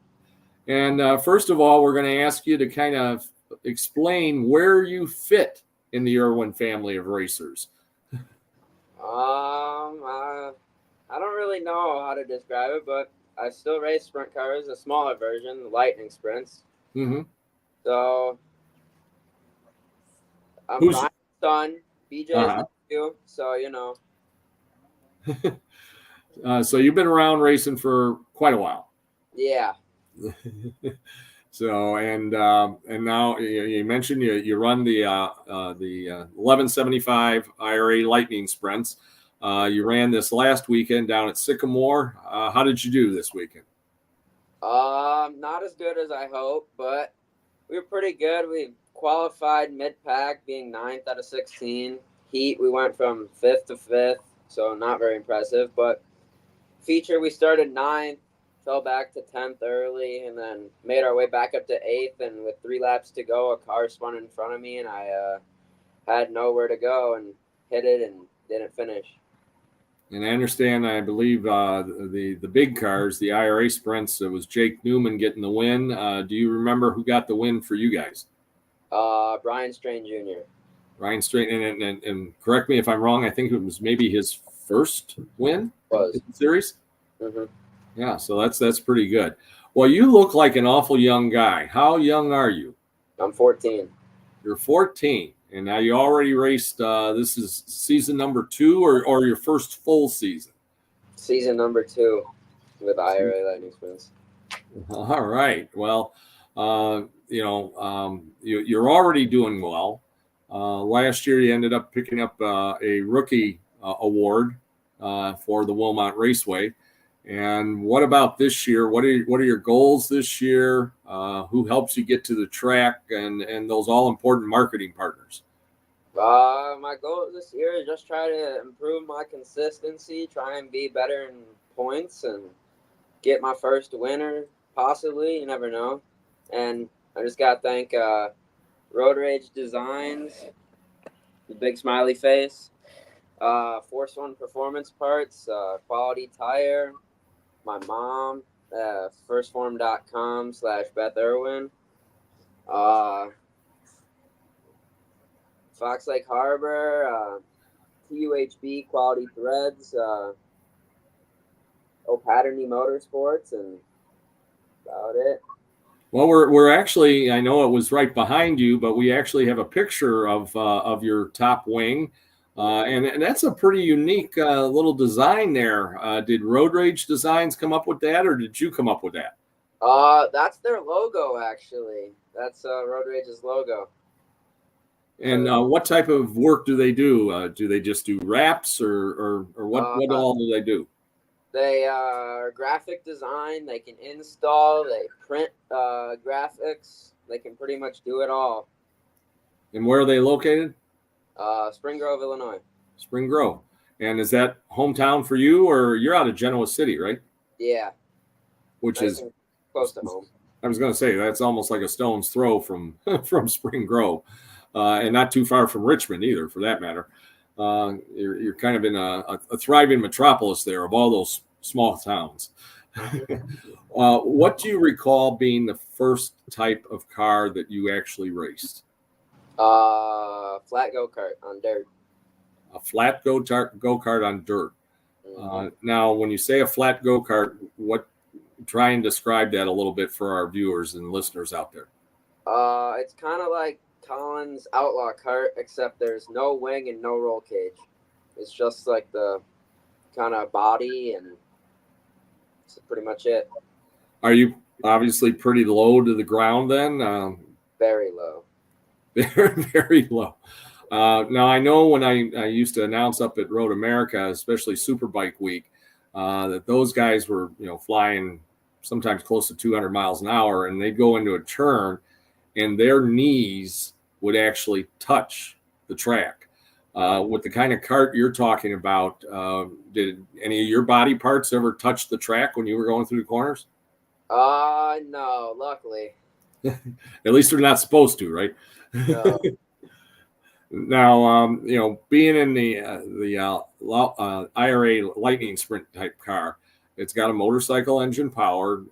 S1: And first of all, we're going to ask you to kind of explain where you fit in the Irwin family of racers.
S4: I don't really know how to describe it, but I still race sprint cars, a smaller version, the lightning sprints.
S1: Mm-hmm.
S4: So I'm my son, BJ's nephew, so you know.
S1: So you've been around racing for quite a while.
S4: Yeah.
S1: So and now you mentioned you run the 1175 IRA Lightning sprints. You ran this last weekend down at Sycamore. How did you do this weekend?
S4: Not as good as I hoped, but we were pretty good. We qualified mid-pack, being 9th out of 16. Heat, we went from 5th to 5th, so not very impressive. But feature, we started 9th. Fell back to 10th early, and then made our way back up to 8th. And with 3 laps to go, a car spun in front of me, and I had nowhere to go and hit it and didn't finish.
S1: And I understand, I believe the big cars, the IRA sprints, it was Jake Newman getting the win. Do you remember who got the win for you guys?
S4: Brian Strain Jr.
S1: Ryan Strain, and correct me if I'm wrong, I think it was maybe his first win in the series.
S4: Mm-hmm.
S1: Yeah, so that's pretty good. Well, you look like an awful young guy. How young are you?
S4: I'm 14.
S1: You're 14, and now you already raced. This is season number 2 or your first full season?
S4: Season number 2 with IRA Lightning Sprints.
S1: All right. Well, you're already doing well. Last year, you ended up picking up a rookie award for the Wilmot Raceway. And what about this year? What are your goals this year? Who helps you get to the track and those all important marketing partners?
S4: My goal this year is just try to improve my consistency, try and be better in points, and get my first winner, possibly. You never know. And I just got to thank Road Rage Designs, the big smiley face, Force One Performance Parts, Quality Tire, my mom, firstform.com/Beth Irwin, Fox Lake Harbor, TUHB Quality Threads, O'Patterney Motorsports, and about it.
S1: Well, we're actually, I know it was right behind you, but we actually have a picture of your top wing. And that's a pretty unique little design there. Did Road Rage Designs come up with that, or did you come up with that?
S4: That's their logo, actually. That's Road Rage's logo.
S1: And what type of work do they do? Do they just do wraps, or what all do they do?
S4: They are graphic design. They can install. They print graphics. They can pretty much do it all.
S1: And where are they located?
S4: Spring Grove, Illinois.
S1: Spring Grove. And is that hometown for you, or you're out of Genoa City, right?
S4: Yeah.
S1: Which
S4: nice
S1: is
S4: close to home.
S1: I was going to say that's almost like a stone's throw from Spring Grove, and not too far from Richmond either, for that matter. You're kind of in a thriving metropolis there of all those small towns. What do you recall being the first type of car that you actually raced?
S4: Flat go-kart on dirt.
S1: A flat go-kart on dirt.
S4: Mm-hmm.
S1: Now, when you say a flat go-kart, try and describe that a little bit for our viewers and listeners out there.
S4: It's kind of like Colin's Outlaw Kart, except there's no wing and no roll cage. It's just like the kind of body, and that's pretty much it.
S1: Are you obviously pretty low to the ground then?
S4: Very low.
S1: Very, very low. Now, I know when I used to announce up at Road America, especially Superbike Week, that those guys were, flying sometimes close to 200 miles an hour, and they'd go into a turn, and their knees would actually touch the track. With the kind of kart you're talking about, did any of your body parts ever touch the track when you were going through the corners?
S4: No, luckily.
S1: At least they're not supposed to, right?
S4: No.
S1: Now, being in the IRA Lightning Sprint type car, it's got a motorcycle engine powered,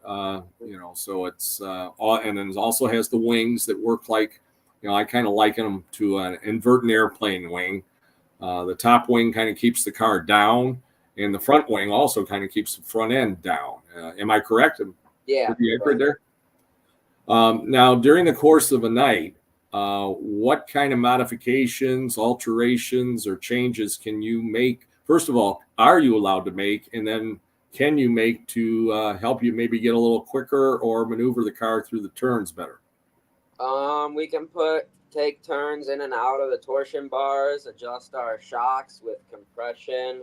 S1: so it's and then it also has the wings that work like, I kind of liken them to an inverted airplane wing. The top wing kind of keeps the car down, and the front wing also kind of keeps the front end down. Am I correct?
S4: Yeah.
S1: Pretty accurate there. Now, during the course of a night, what kind of modifications, alterations, or changes can you make? First of all, are you allowed to make? And then can you make to help you maybe get a little quicker or maneuver the car through the turns better?
S4: We can take turns in and out of the torsion bars, adjust our shocks with compression,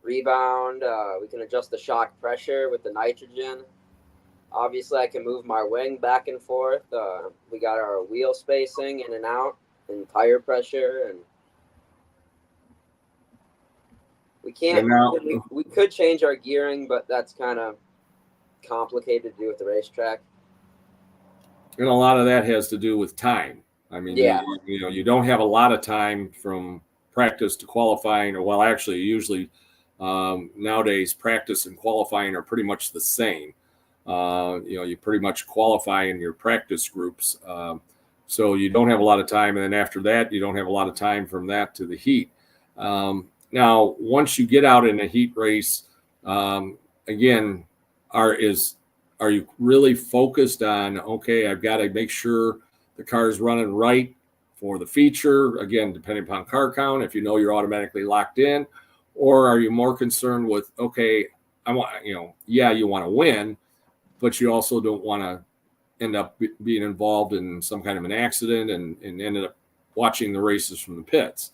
S4: rebound. We can adjust the shock pressure with the nitrogen. Obviously, I can move my wing back and forth. We got our wheel spacing in and out, and tire pressure, and we can't. We could change our gearing, but that's kind of complicated to do with the racetrack.
S1: And a lot of that has to do with time. I mean,
S4: yeah.
S1: You don't have a lot of time from practice to qualifying, or well, actually, usually nowadays practice and qualifying are pretty much the same. You pretty much qualify in your practice groups. So you don't have a lot of time. And then after that, you don't have a lot of time from that to the heat. Now, once you get out in a heat race, again, are you really focused on, okay, I've got to make sure the car is running right for the feature, again, depending upon car count, if you're automatically locked in, or are you more concerned with, okay, I want, you want to win, but you also don't want to end up being involved in some kind of an accident and ended up watching the races from the pits.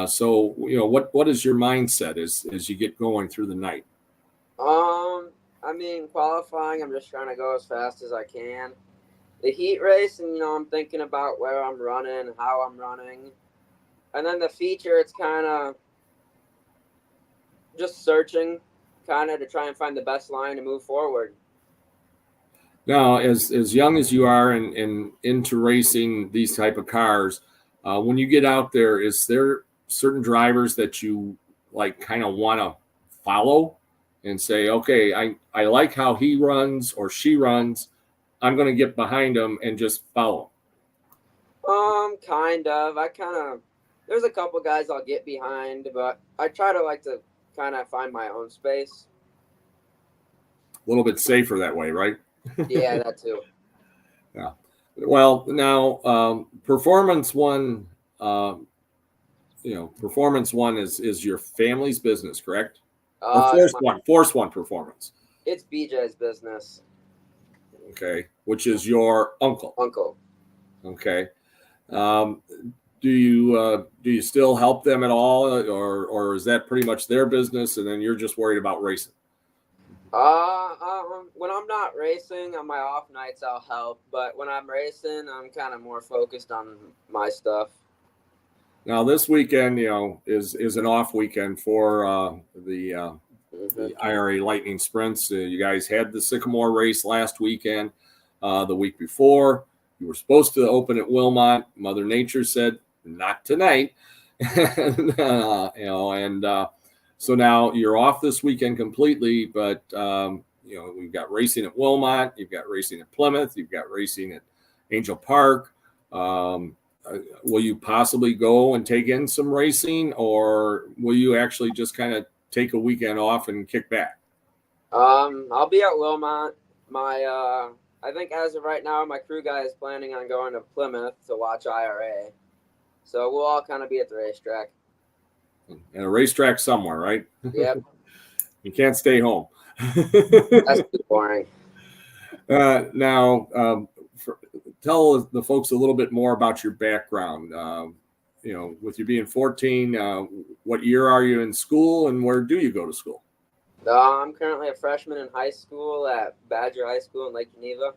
S1: So what is your mindset as you get going through the night?
S4: Qualifying, I'm just trying to go as fast as I can. The heat race, and I'm thinking about where I'm running, how I'm running. And then the feature, it's kind of just searching kind of to try and find the best line to move forward.
S1: Now, as young as you are and into racing these type of cars, when you get out there, is there certain drivers that you kind of want to follow and say, okay, I like how he runs or she runs, I'm going to get behind him and just follow?
S4: Kind of. There's a couple guys I'll get behind, but I try to kind of find my own space.
S1: A little bit safer that way, right?
S4: Yeah, that too.
S1: Yeah. Well, now, Performance One, Performance One is your family's business, correct? Force One Performance.
S4: It's BJ's business.
S1: Okay, which is your uncle.
S4: Uncle.
S1: Okay. Do you still help them at all, or is that pretty much their business, and then you're just worried about racing?
S4: When I'm not racing on my off nights, I'll help. But when I'm racing, I'm kind of more focused on my stuff.
S1: Now, this weekend, is an off weekend for the IRA Lightning Sprints. You guys had the Sycamore race last weekend. The week before, you were supposed to open at Wilmot. Mother Nature said, not tonight. So now you're off this weekend completely, but we've got racing at Wilmot, you've got racing at Plymouth, you've got racing at Angel Park. will you possibly go and take in some racing, or will you actually just kind of take a weekend off and kick back?
S4: I'll be at Wilmot. I think as of right now, my crew guy is planning on going to Plymouth to watch IRA. So we'll all kind of be at the racetrack.
S1: At a racetrack somewhere, right?
S4: Yep.
S1: You can't stay home.
S4: That's too boring.
S1: Now, tell the folks a little bit more about your background. With you being 14, what year are you in school, and where do you go to school?
S4: I'm currently a freshman in high school at Badger High School in Lake Geneva.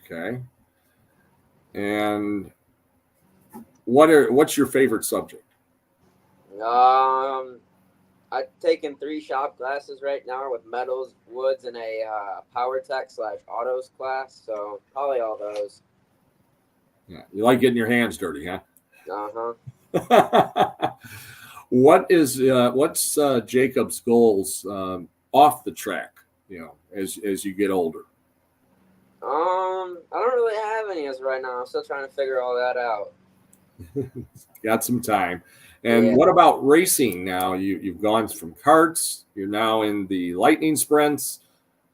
S1: Okay. And what's your favorite subject?
S4: I've taken 3 shop classes right now with metals, woods, and a power tech / autos class. So probably all those.
S1: Yeah, you like getting your hands dirty, huh?
S4: Uh-huh.
S1: What's Jacob's goals off the track? As you get older.
S4: I don't really have any as of right now. I'm still trying to figure all that out.
S1: Got some time. And
S4: Yeah.
S1: What about racing now? You've gone from karts. You're now in the lightning sprints.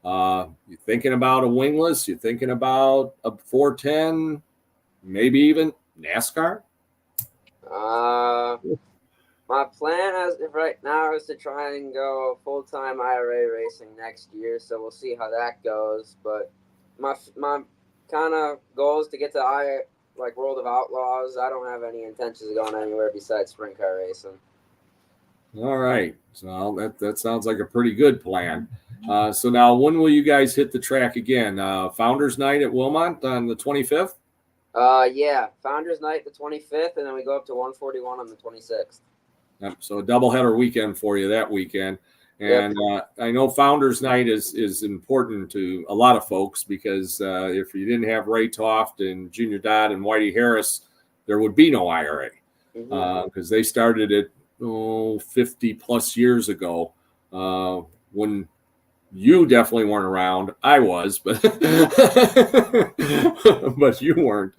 S1: You're thinking about a wingless. You're thinking about a 410, maybe even NASCAR.
S4: My plan as of right now is to try and go full-time IRA racing next year. So we'll see how that goes. But my kind of goal is to get to World of Outlaws. I don't have any intentions of going anywhere besides sprint car racing.
S1: All right. So that sounds like a pretty good plan. So now when will you guys hit the track again? Founders Night at Wilmot on the 25th?
S4: Yeah. Founders Night the 25th, and then we go up to 141 on the 26th.
S1: Yep. So a doubleheader weekend for you that weekend. And I know Founders Night is important to a lot of folks because if you didn't have Ray Toft and Junior Dodd and Whitey Harris, there would be no IRA because they started it 50 plus years ago when you definitely weren't around. I was, but but you weren't.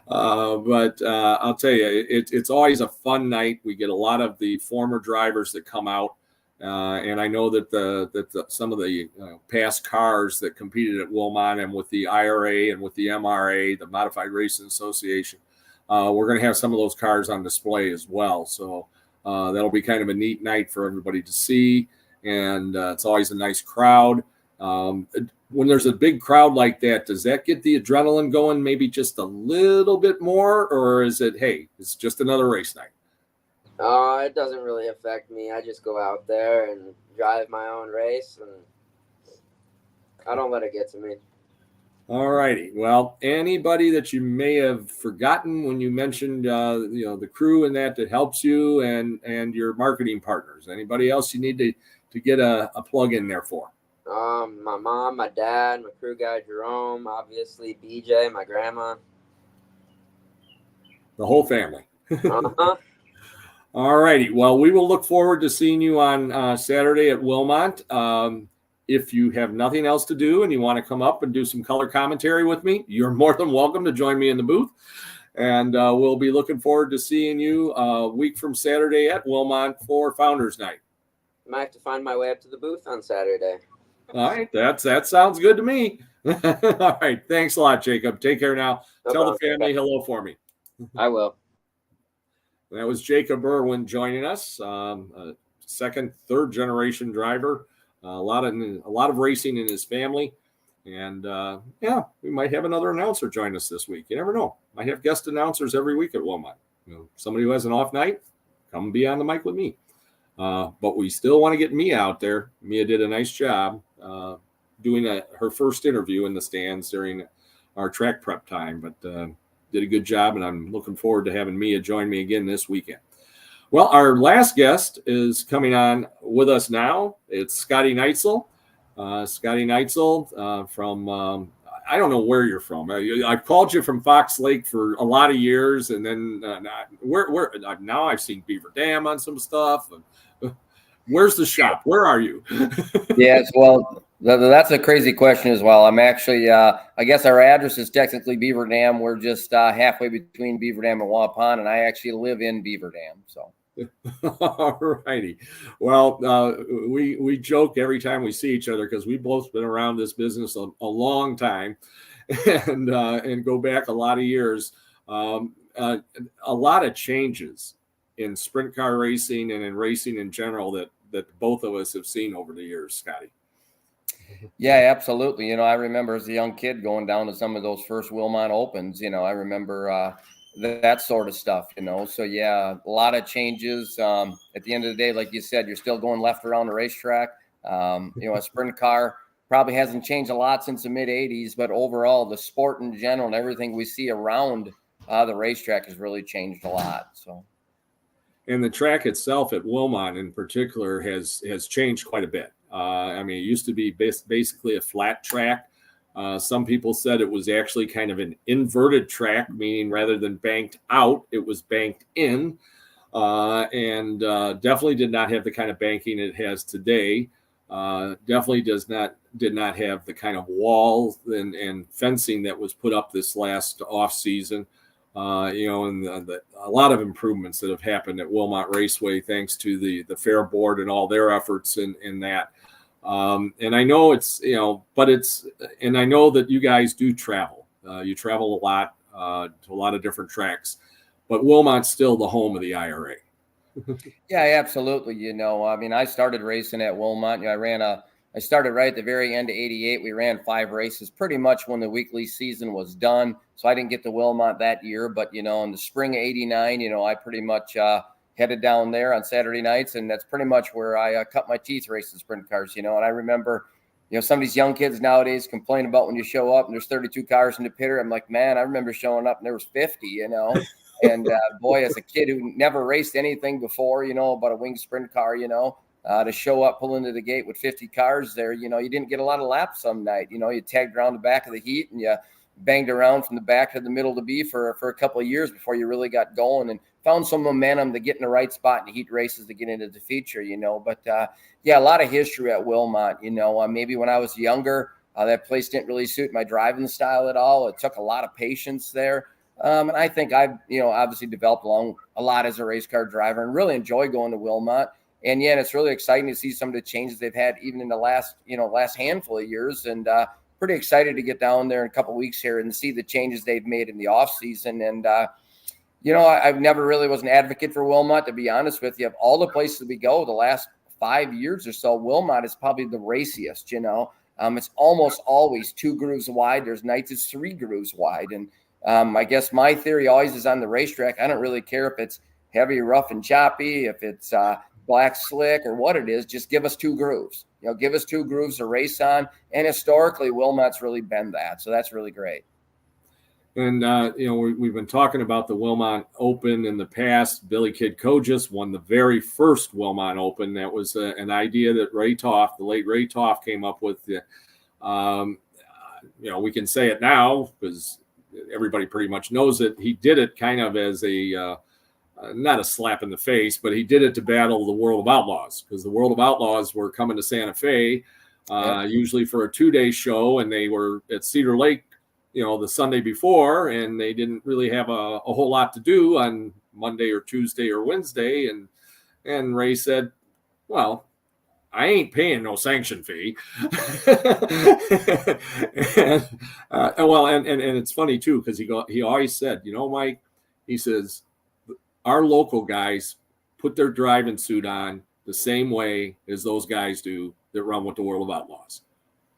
S1: But I'll tell you, it's always a fun night. We get a lot of the former drivers that come out. And I know that some of the past cars that competed at Wilmot and with the IRA and with the MRA, the Modified Racing Association, we're going to have some of those cars on display as well. So that'll be kind of a neat night for everybody to see. And it's always a nice crowd. When there's a big crowd like that, does that get the adrenaline going maybe just a little bit more? Or is it, hey, it's just another race night?
S4: It doesn't really affect me. I just go out there and drive my own race, and I don't let it get to me.
S1: All righty. Well, anybody that you may have forgotten when you mentioned, the crew and that helps you and your marketing partners. Anybody else you need to get a plug in there for?
S4: My mom, my dad, my crew guy Jerome, obviously BJ, my grandma.
S1: The whole family.
S4: Uh-huh.
S1: All righty. Well, we will look forward to seeing you on Saturday at Wilmot. If you have nothing else to do and you want to come up and do some color commentary with me, you're more than welcome to join me in the booth. And we'll be looking forward to seeing you a week from Saturday at Wilmot for Founders Night.
S4: Might have to find my way up to the booth on Saturday.
S1: All right. That sounds good to me. All right. Thanks a lot, Jacob. Take care now.
S4: No
S1: Tell
S4: problem.
S1: the family hello for me.
S4: I will.
S1: That was Jacob Irwin joining us, second, third generation driver. A lot of racing in his family, and we might have another announcer join us this week. You never know. Might have guest announcers every week at Wilmot. Somebody who has an off night, come be on the mic with me. But we still want to get Mia out there. Mia did a nice job doing her first interview in the stands during our track prep time, but did a good job, and I'm looking forward to having Mia join me again this weekend. Well, our last guest is coming on with us now. It's Scotty Neitzel. Scotty Neitzel from, I don't know where you're from. I've called you from Fox Lake for a lot of years, and then now I've seen Beaver Dam on some stuff. Where's the shop? Where are you?
S5: Yes, well, That's a crazy question as well. I'm actually, I guess our address is technically Beaver Dam. We're just halfway between Beaver Dam and Waupun, and I actually live in Beaver Dam. So.
S1: All righty. Well, we joke every time we see each other because we've both been around this business a long time, and go back a lot of years. A lot of changes in sprint car racing and in racing in general that both of us have seen over the years, Scotty.
S5: Yeah, absolutely. I remember as a young kid going down to some of those first Wilmot Opens. I remember that sort of stuff. So yeah, a lot of changes. At the end of the day, like you said, you're still going left around the racetrack. A sprint car probably hasn't changed a lot since the mid '80s, but overall, the sport in general and everything we see around the racetrack has really changed a lot. So.
S1: And the track itself at Wilmot in particular has changed quite a bit. It used to be basically a flat track. Some people said it was actually kind of an inverted track, meaning rather than banked out, it was banked in, and definitely did not have the kind of banking it has today. Definitely did not have the kind of wall and fencing that was put up this last off season. And a lot of improvements that have happened at Wilmot Raceway thanks to the Fair Board and all their efforts in that. And I know and I know that you guys do travel. You travel a lot to a lot of different tracks, but Wilmot's still the home of the IRA.
S5: Yeah, absolutely. I started racing at Wilmot. I started right at the very end of '88. We ran 5 races pretty much when the weekly season was done. So I didn't get to Wilmot that year, but in the spring of '89, I pretty much headed down there on Saturday nights, and that's pretty much where I cut my teeth racing sprint cars. And I remember, some of these young kids nowadays complain about when you show up and there's 32 cars in the pitter. I'm like, man, I remember showing up and there was 50. And boy, as a kid who never raced anything before, about a winged sprint car, to show up, pull into the gate with 50 cars there, you didn't get a lot of laps some night. You tagged around the back of the heat and you banged around from the back to the middle to be for a couple of years before you really got going and found some momentum to get in the right spot in the heat races to get into the feature, But yeah, a lot of history at Wilmot. Maybe when I was younger, that place didn't really suit my driving style at all. It took a lot of patience there. And I think I've, obviously developed along a lot as a race car driver and really enjoy going to Wilmot. And yeah, it's really exciting to see some of the changes they've had even in the last handful of years. And pretty excited to get down there in a couple of weeks here and see the changes they've made in the off season. And, I've never really was an advocate for Wilmot, to be honest with you. Of all the places we go the last 5 years or so, Wilmot is probably the raciest, It's almost always 2 grooves wide. There's nights it's 3 grooves wide. And I guess my theory always is on the racetrack. I don't really care if it's heavy, rough, and choppy, if it's black slick or what it is. Just give us 2 grooves. Give us 2 grooves to race on. And historically, Wilmot's really been that. So that's really great.
S1: And, we've been talking about the Wilmot Open in the past. Billy Kid Kogis won the very first Wilmot Open. That was an idea that the late Ray Toff, came up with. We can say it now because everybody pretty much knows it. He did it kind of as not a slap in the face, but he did it to battle the World of Outlaws because the World of Outlaws were coming to Santa Fe, usually for a 2-day show, and they were at Cedar Lake, the Sunday before, and they didn't really have a whole lot to do on Monday or Tuesday or Wednesday. And Ray said, well, I ain't paying no sanction fee. and it's funny too, because he always said, Mike, he says, our local guys put their driving suit on the same way as those guys do that run with the World of Outlaws.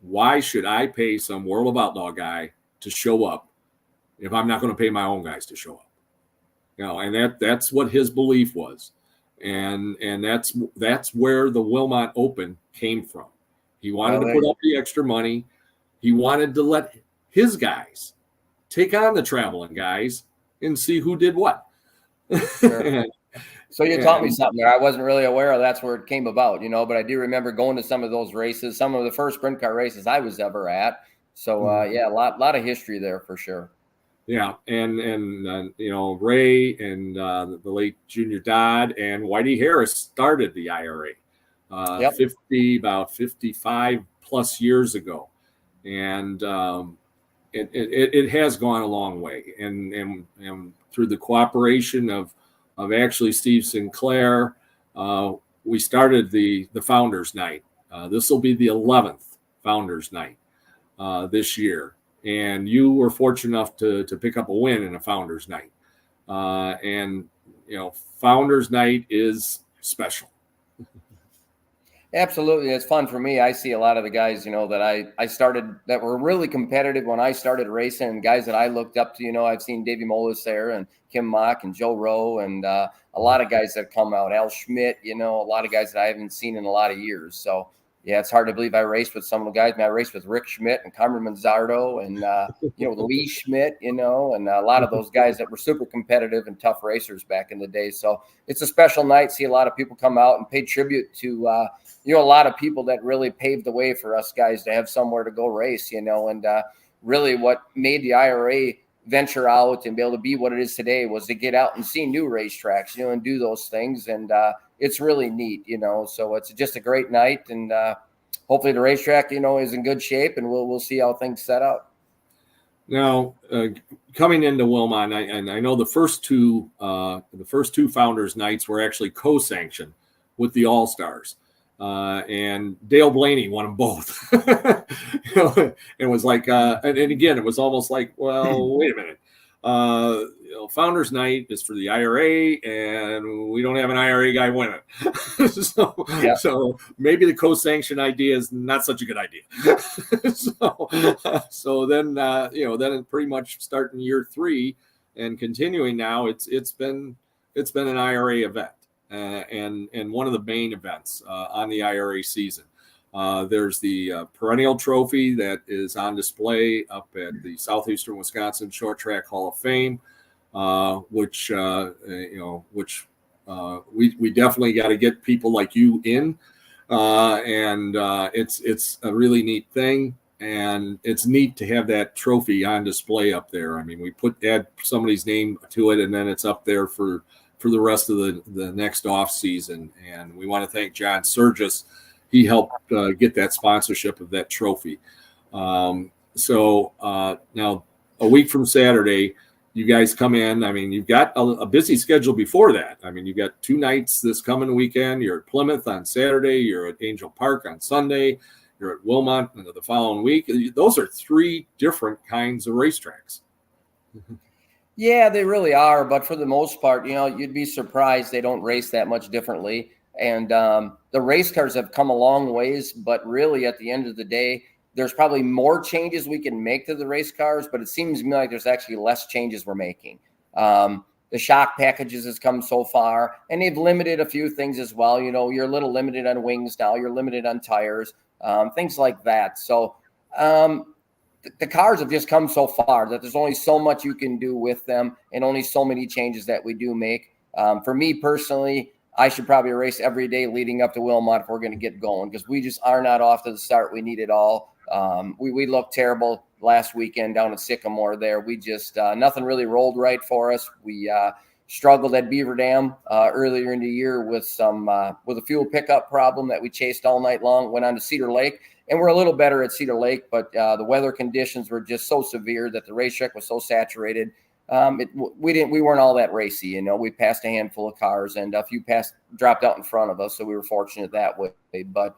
S1: Why should I pay some World of Outlaw guy to show up if I'm not going to pay my own guys to show up? And that's what his belief was. And that's where the Wilmot Open came from. He wanted to put up the extra money. He wanted to let his guys take on the traveling guys and see who did what.
S5: Sure. So you taught me something there. I wasn't really aware of that's where it came about, but I do remember going to some of those races, some of the first sprint car races I was ever at. So a lot of history there for sure.
S1: Yeah, and Ray and the late Junior Dodd and Whitey Harris started the IRA.
S5: Yep.
S1: 55 plus years ago. And it has gone a long way. And through the cooperation of actually Steve Sinclair, we started the Founders Night. This will be the 11th Founders Night this year. And you were fortunate enough to pick up a win in a Founders Night. And, Founders Night is special.
S5: Absolutely. It's fun for me. I see a lot of the guys, that I started that were really competitive when I started racing, and guys that I looked up to. I've seen Davey Molis there and Kim Mock and Joe Rowe and a lot of guys that come out. Al Schmidt, a lot of guys that I haven't seen in a lot of years. So, yeah, it's hard to believe I raced with some of the guys. I raced with Rick Schmidt and Cameron Manzardo and, Lee Schmidt, and a lot of those guys that were super competitive and tough racers back in the day. So it's a special night. See a lot of people come out and pay tribute to, a lot of people that really paved the way for us guys to have somewhere to go race, and really what made the IRA venture out and be able to be what it is today was to get out and see new racetracks, and do those things. And it's really neat, so it's just a great night. And hopefully the racetrack, is in good shape, and we'll see how things set up.
S1: Now, coming into Wilmot, and I know the first two Founders Nights were actually co-sanctioned with the All-Stars. And Dale Blaney won them both. It was like, and again, it was almost like, well, wait a minute. Founders Night is for the IRA, and we don't have an IRA guy winning. So maybe the co-sanction idea is not such a good idea. So then, then pretty much starting year 3 and continuing now, it's been an IRA event. And one of the main events on the IRA season. There's the perennial trophy that is on display up at the Southeastern Wisconsin Short Track Hall of Fame, which we definitely got to get people like you in, and it's a really neat thing. And it's neat to have that trophy on display up there. I mean, we add somebody's name to it, and then it's up there for the rest of the next off season. And we want to thank John Surgis. He helped get that sponsorship of that trophy. So now a week from Saturday, you guys come in. I mean, you've got a busy schedule before that. I mean, you've got 2 nights this coming weekend. You're at Plymouth on Saturday. You're at Angel Park on Sunday. You're at Wilmot the following week. Those are 3 different kinds of racetracks.
S5: Yeah, they really are. But for the most part, you'd be surprised they don't race that much differently. And the race cars have come a long ways. But really, at the end of the day, there's probably more changes we can make to the race cars. But it seems to me like there's actually less changes we're making. The shock packages has come so far, and they've limited a few things as well. You're a little limited on wings now. You're limited on tires, things like that. So the cars have just come so far that there's only so much you can do with them and only so many changes that we do make. For me personally, I should probably race every day leading up to Wilmot if we're going to get going, because we just are not off to the start we need it all. We looked terrible last weekend down at Sycamore there. We just nothing really rolled right for us. We struggled at Beaver Dam earlier in the year with a fuel pickup problem that we chased all night long. Went on to Cedar Lake, and we're a little better at Cedar Lake, but the weather conditions were just so severe that the racetrack was so saturated. We weren't all that racy. We passed a handful of cars, and a few dropped out in front of us, so we were fortunate that way. But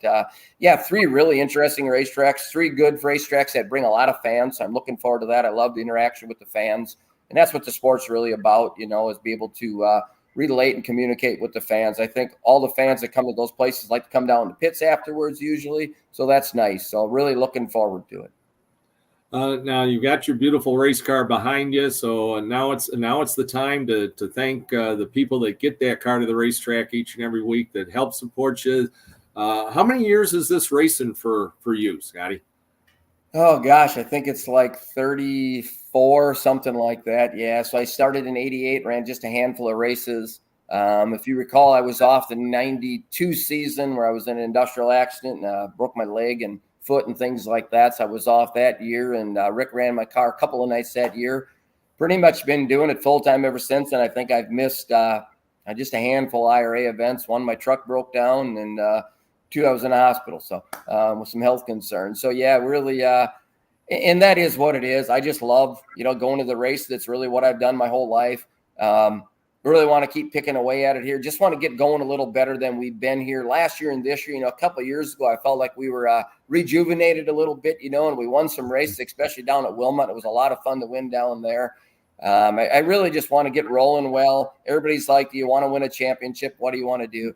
S5: 3 really interesting racetracks, 3 good racetracks that bring a lot of fans. I'm looking forward to that. I love the interaction with the fans, and that's what the sport's really about. Is be able to relate and communicate with the fans. I think all the fans that come to those places like to come down to pits afterwards usually, so that's nice. So really looking forward to it.
S1: Now you've got your beautiful race car behind you, so now it's the time to thank the people that get that car to the racetrack each and every week that help support you. How many years is this racing for you, Scotty?
S5: Oh gosh, I think it's like 34, something like that. Yeah, so I started in '88, ran just a handful of races. If you recall, I was off the '92 season where I was in an industrial accident and broke my leg and foot and things like that. So I was off that year, and Rick ran my car a couple of nights that year. Pretty much been doing it full time ever since. And I think I've missed just a handful of IRA events. One, my truck broke down, and 2, I was in the hospital, so with some health concerns. So yeah, really, and that is what it is. I just love, going to the race. That's really what I've done my whole life. Really want to keep picking away at it here. Just want to get going a little better than we've been here last year and this year. A couple of years ago, I felt like we were rejuvenated a little bit, and we won some races, especially down at Wilmot. It was a lot of fun to win down there. I really just want to get rolling well. Everybody's like, do you want to win a championship? What do you want to do?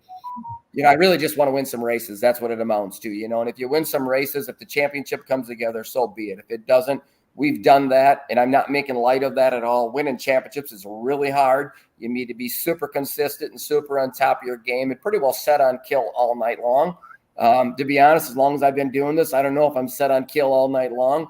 S5: I really just want to win some races. That's what it amounts to, and if you win some races, if the championship comes together, so be it. If it doesn't, we've done that, and I'm not making light of that at all. Winning championships is really hard. You need to be super consistent and super on top of your game and pretty well set on kill all night long. To be honest, as long as I've been doing this, I don't know if I'm set on kill all night long.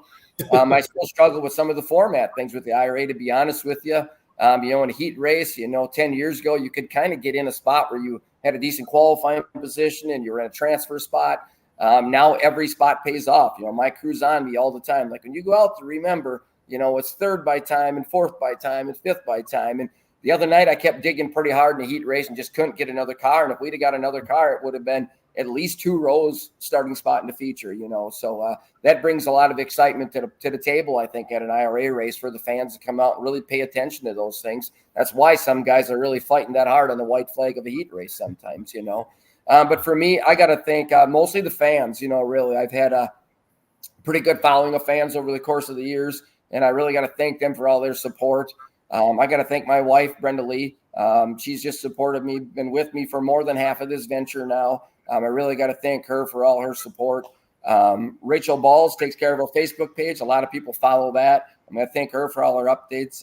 S5: I still struggle with some of the format things with the IRA, to be honest with you. In a heat race, 10 years ago, you could kind of get in a spot where you had a decent qualifying position and you're in a transfer spot. Now every spot pays off. My crew's on me all the time. Like when you go out to remember, it's third by time and fourth by time and fifth by time. And the other night I kept digging pretty hard in the heat race and just couldn't get another car. And if we'd have got another car, it would have been at least 2 rows starting spot in the feature, So that brings a lot of excitement to the table, I think, at an IRA race for the fans to come out and really pay attention to those things. That's why some guys are really fighting that hard on the white flag of a heat race sometimes, But for me, I got to thank mostly the fans, really. I've had a pretty good following of fans over the course of the years, and I really got to thank them for all their support. I got to thank my wife, Brenda Lee. She's just supported me, been with me for more than half of this venture now. I really got to thank her for all her support. Rachel Balls takes care of our Facebook page. A lot of people follow that. I'm going to thank her for all her updates.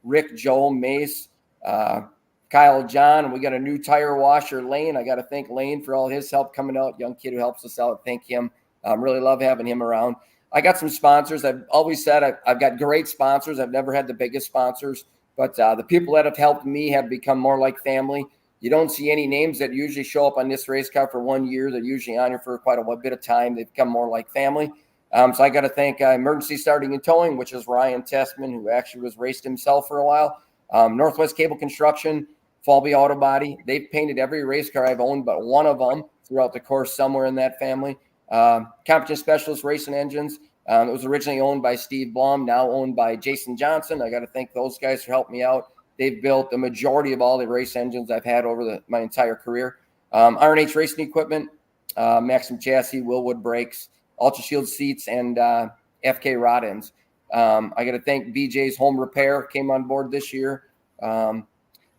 S5: Rick, Joel, Mace, Kyle, John, and we got a new tire washer, Lane. I got to thank Lane for all his help coming out. Young kid who helps us out. Thank him. Really love having him around. I got some sponsors. I've always said I've got great sponsors. I've never had the biggest sponsors, but the people that have helped me have become more like family. You don't see any names that usually show up on this race car for 1 year. They're usually on here for quite a bit of time. They've become more like family. So I got to thank Emergency Starting and Towing, which is Ryan Testman, who actually was raced himself for a while. Northwest Cable Construction, Falby Auto Body. They've painted every race car I've owned but one of them throughout the course somewhere in that family. Competition Specialist Racing Engines. It was originally owned by Steve Blum, now owned by Jason Johnson. I got to thank those guys for helping me out. They've built the majority of all the race engines I've had over my entire career. Iron H Racing Equipment, Maxim Chassis, Willwood Brakes, Ultra Shield Seats, and FK Rod Ends. I got to thank BJ's Home Repair, came on board this year.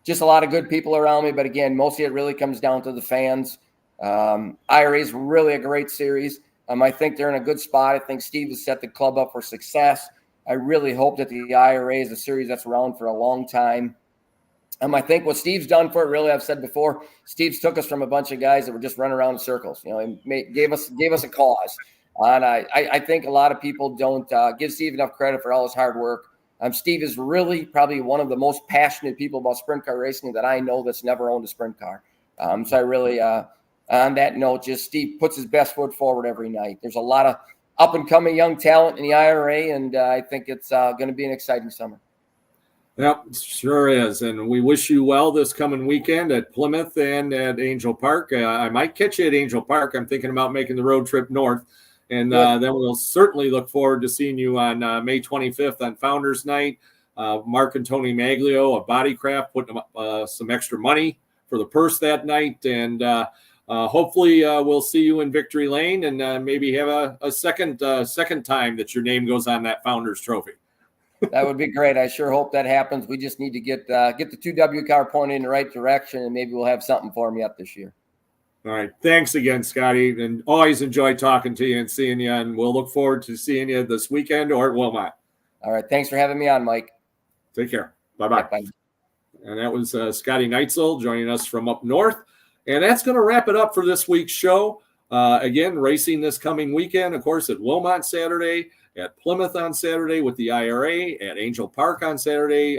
S5: Just a lot of good people around me, but again, mostly it really comes down to the fans. IRA is really a great series. I think they're in a good spot. I think Steve has set the club up for success. I really hope that the IRA is a series that's around for a long time. I think what Steve's done for it, really, I've said before, Steve's took us from a bunch of guys that were just running around in circles. He gave us a cause. And I think a lot of people don't give Steve enough credit for all his hard work. Steve is really probably one of the most passionate people about sprint car racing that I know that's never owned a sprint car. So I really, on that note, just Steve puts his best foot forward every night. There's a lot of up-and-coming young talent in the IRA, and I think it's going to be an exciting summer.
S1: Yep, sure is. And we wish you well this coming weekend at Plymouth and at Angel Park. I might catch you at Angel Park. I'm thinking about making the road trip north. And then we'll certainly look forward to seeing you on May 25th on Founders Night. Mark and Tony Maglio of Bodycraft putting up some extra money for the purse that night. And hopefully we'll see you in Victory Lane and maybe have a second time that your name goes on that Founders Trophy.
S5: That would be great. I sure hope that happens. We just need to get the 2W car pointed in the right direction, and maybe we'll have something for me up this year.
S1: All right. Thanks again, Scotty. And always enjoy talking to you and seeing you. And we'll look forward to seeing you this weekend or at Wilmot.
S5: All right. Thanks for having me on, Mike.
S1: Take care. Bye-bye.
S5: Bye.
S1: And that was Scotty Neitzel joining us from up north. And that's going to wrap it up for this week's show. Again, racing this coming weekend, of course, at Wilmot Saturday, at Plymouth on Saturday with the IRA, at Angel Park on Saturday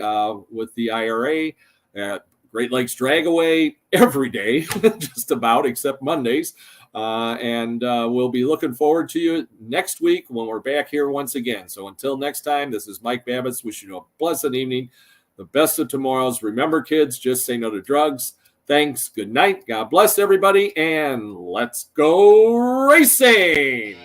S1: with the IRA, at Great Lakes Dragaway every day, just about, except Mondays. And we'll be looking forward to you next week when we're back here once again. So until next time, this is Mike Babicz wishing you a pleasant evening, the best of tomorrows. Remember, kids, just say no to drugs, Thanks. Good night. God bless everybody. And let's go racing.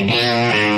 S6: Yeah.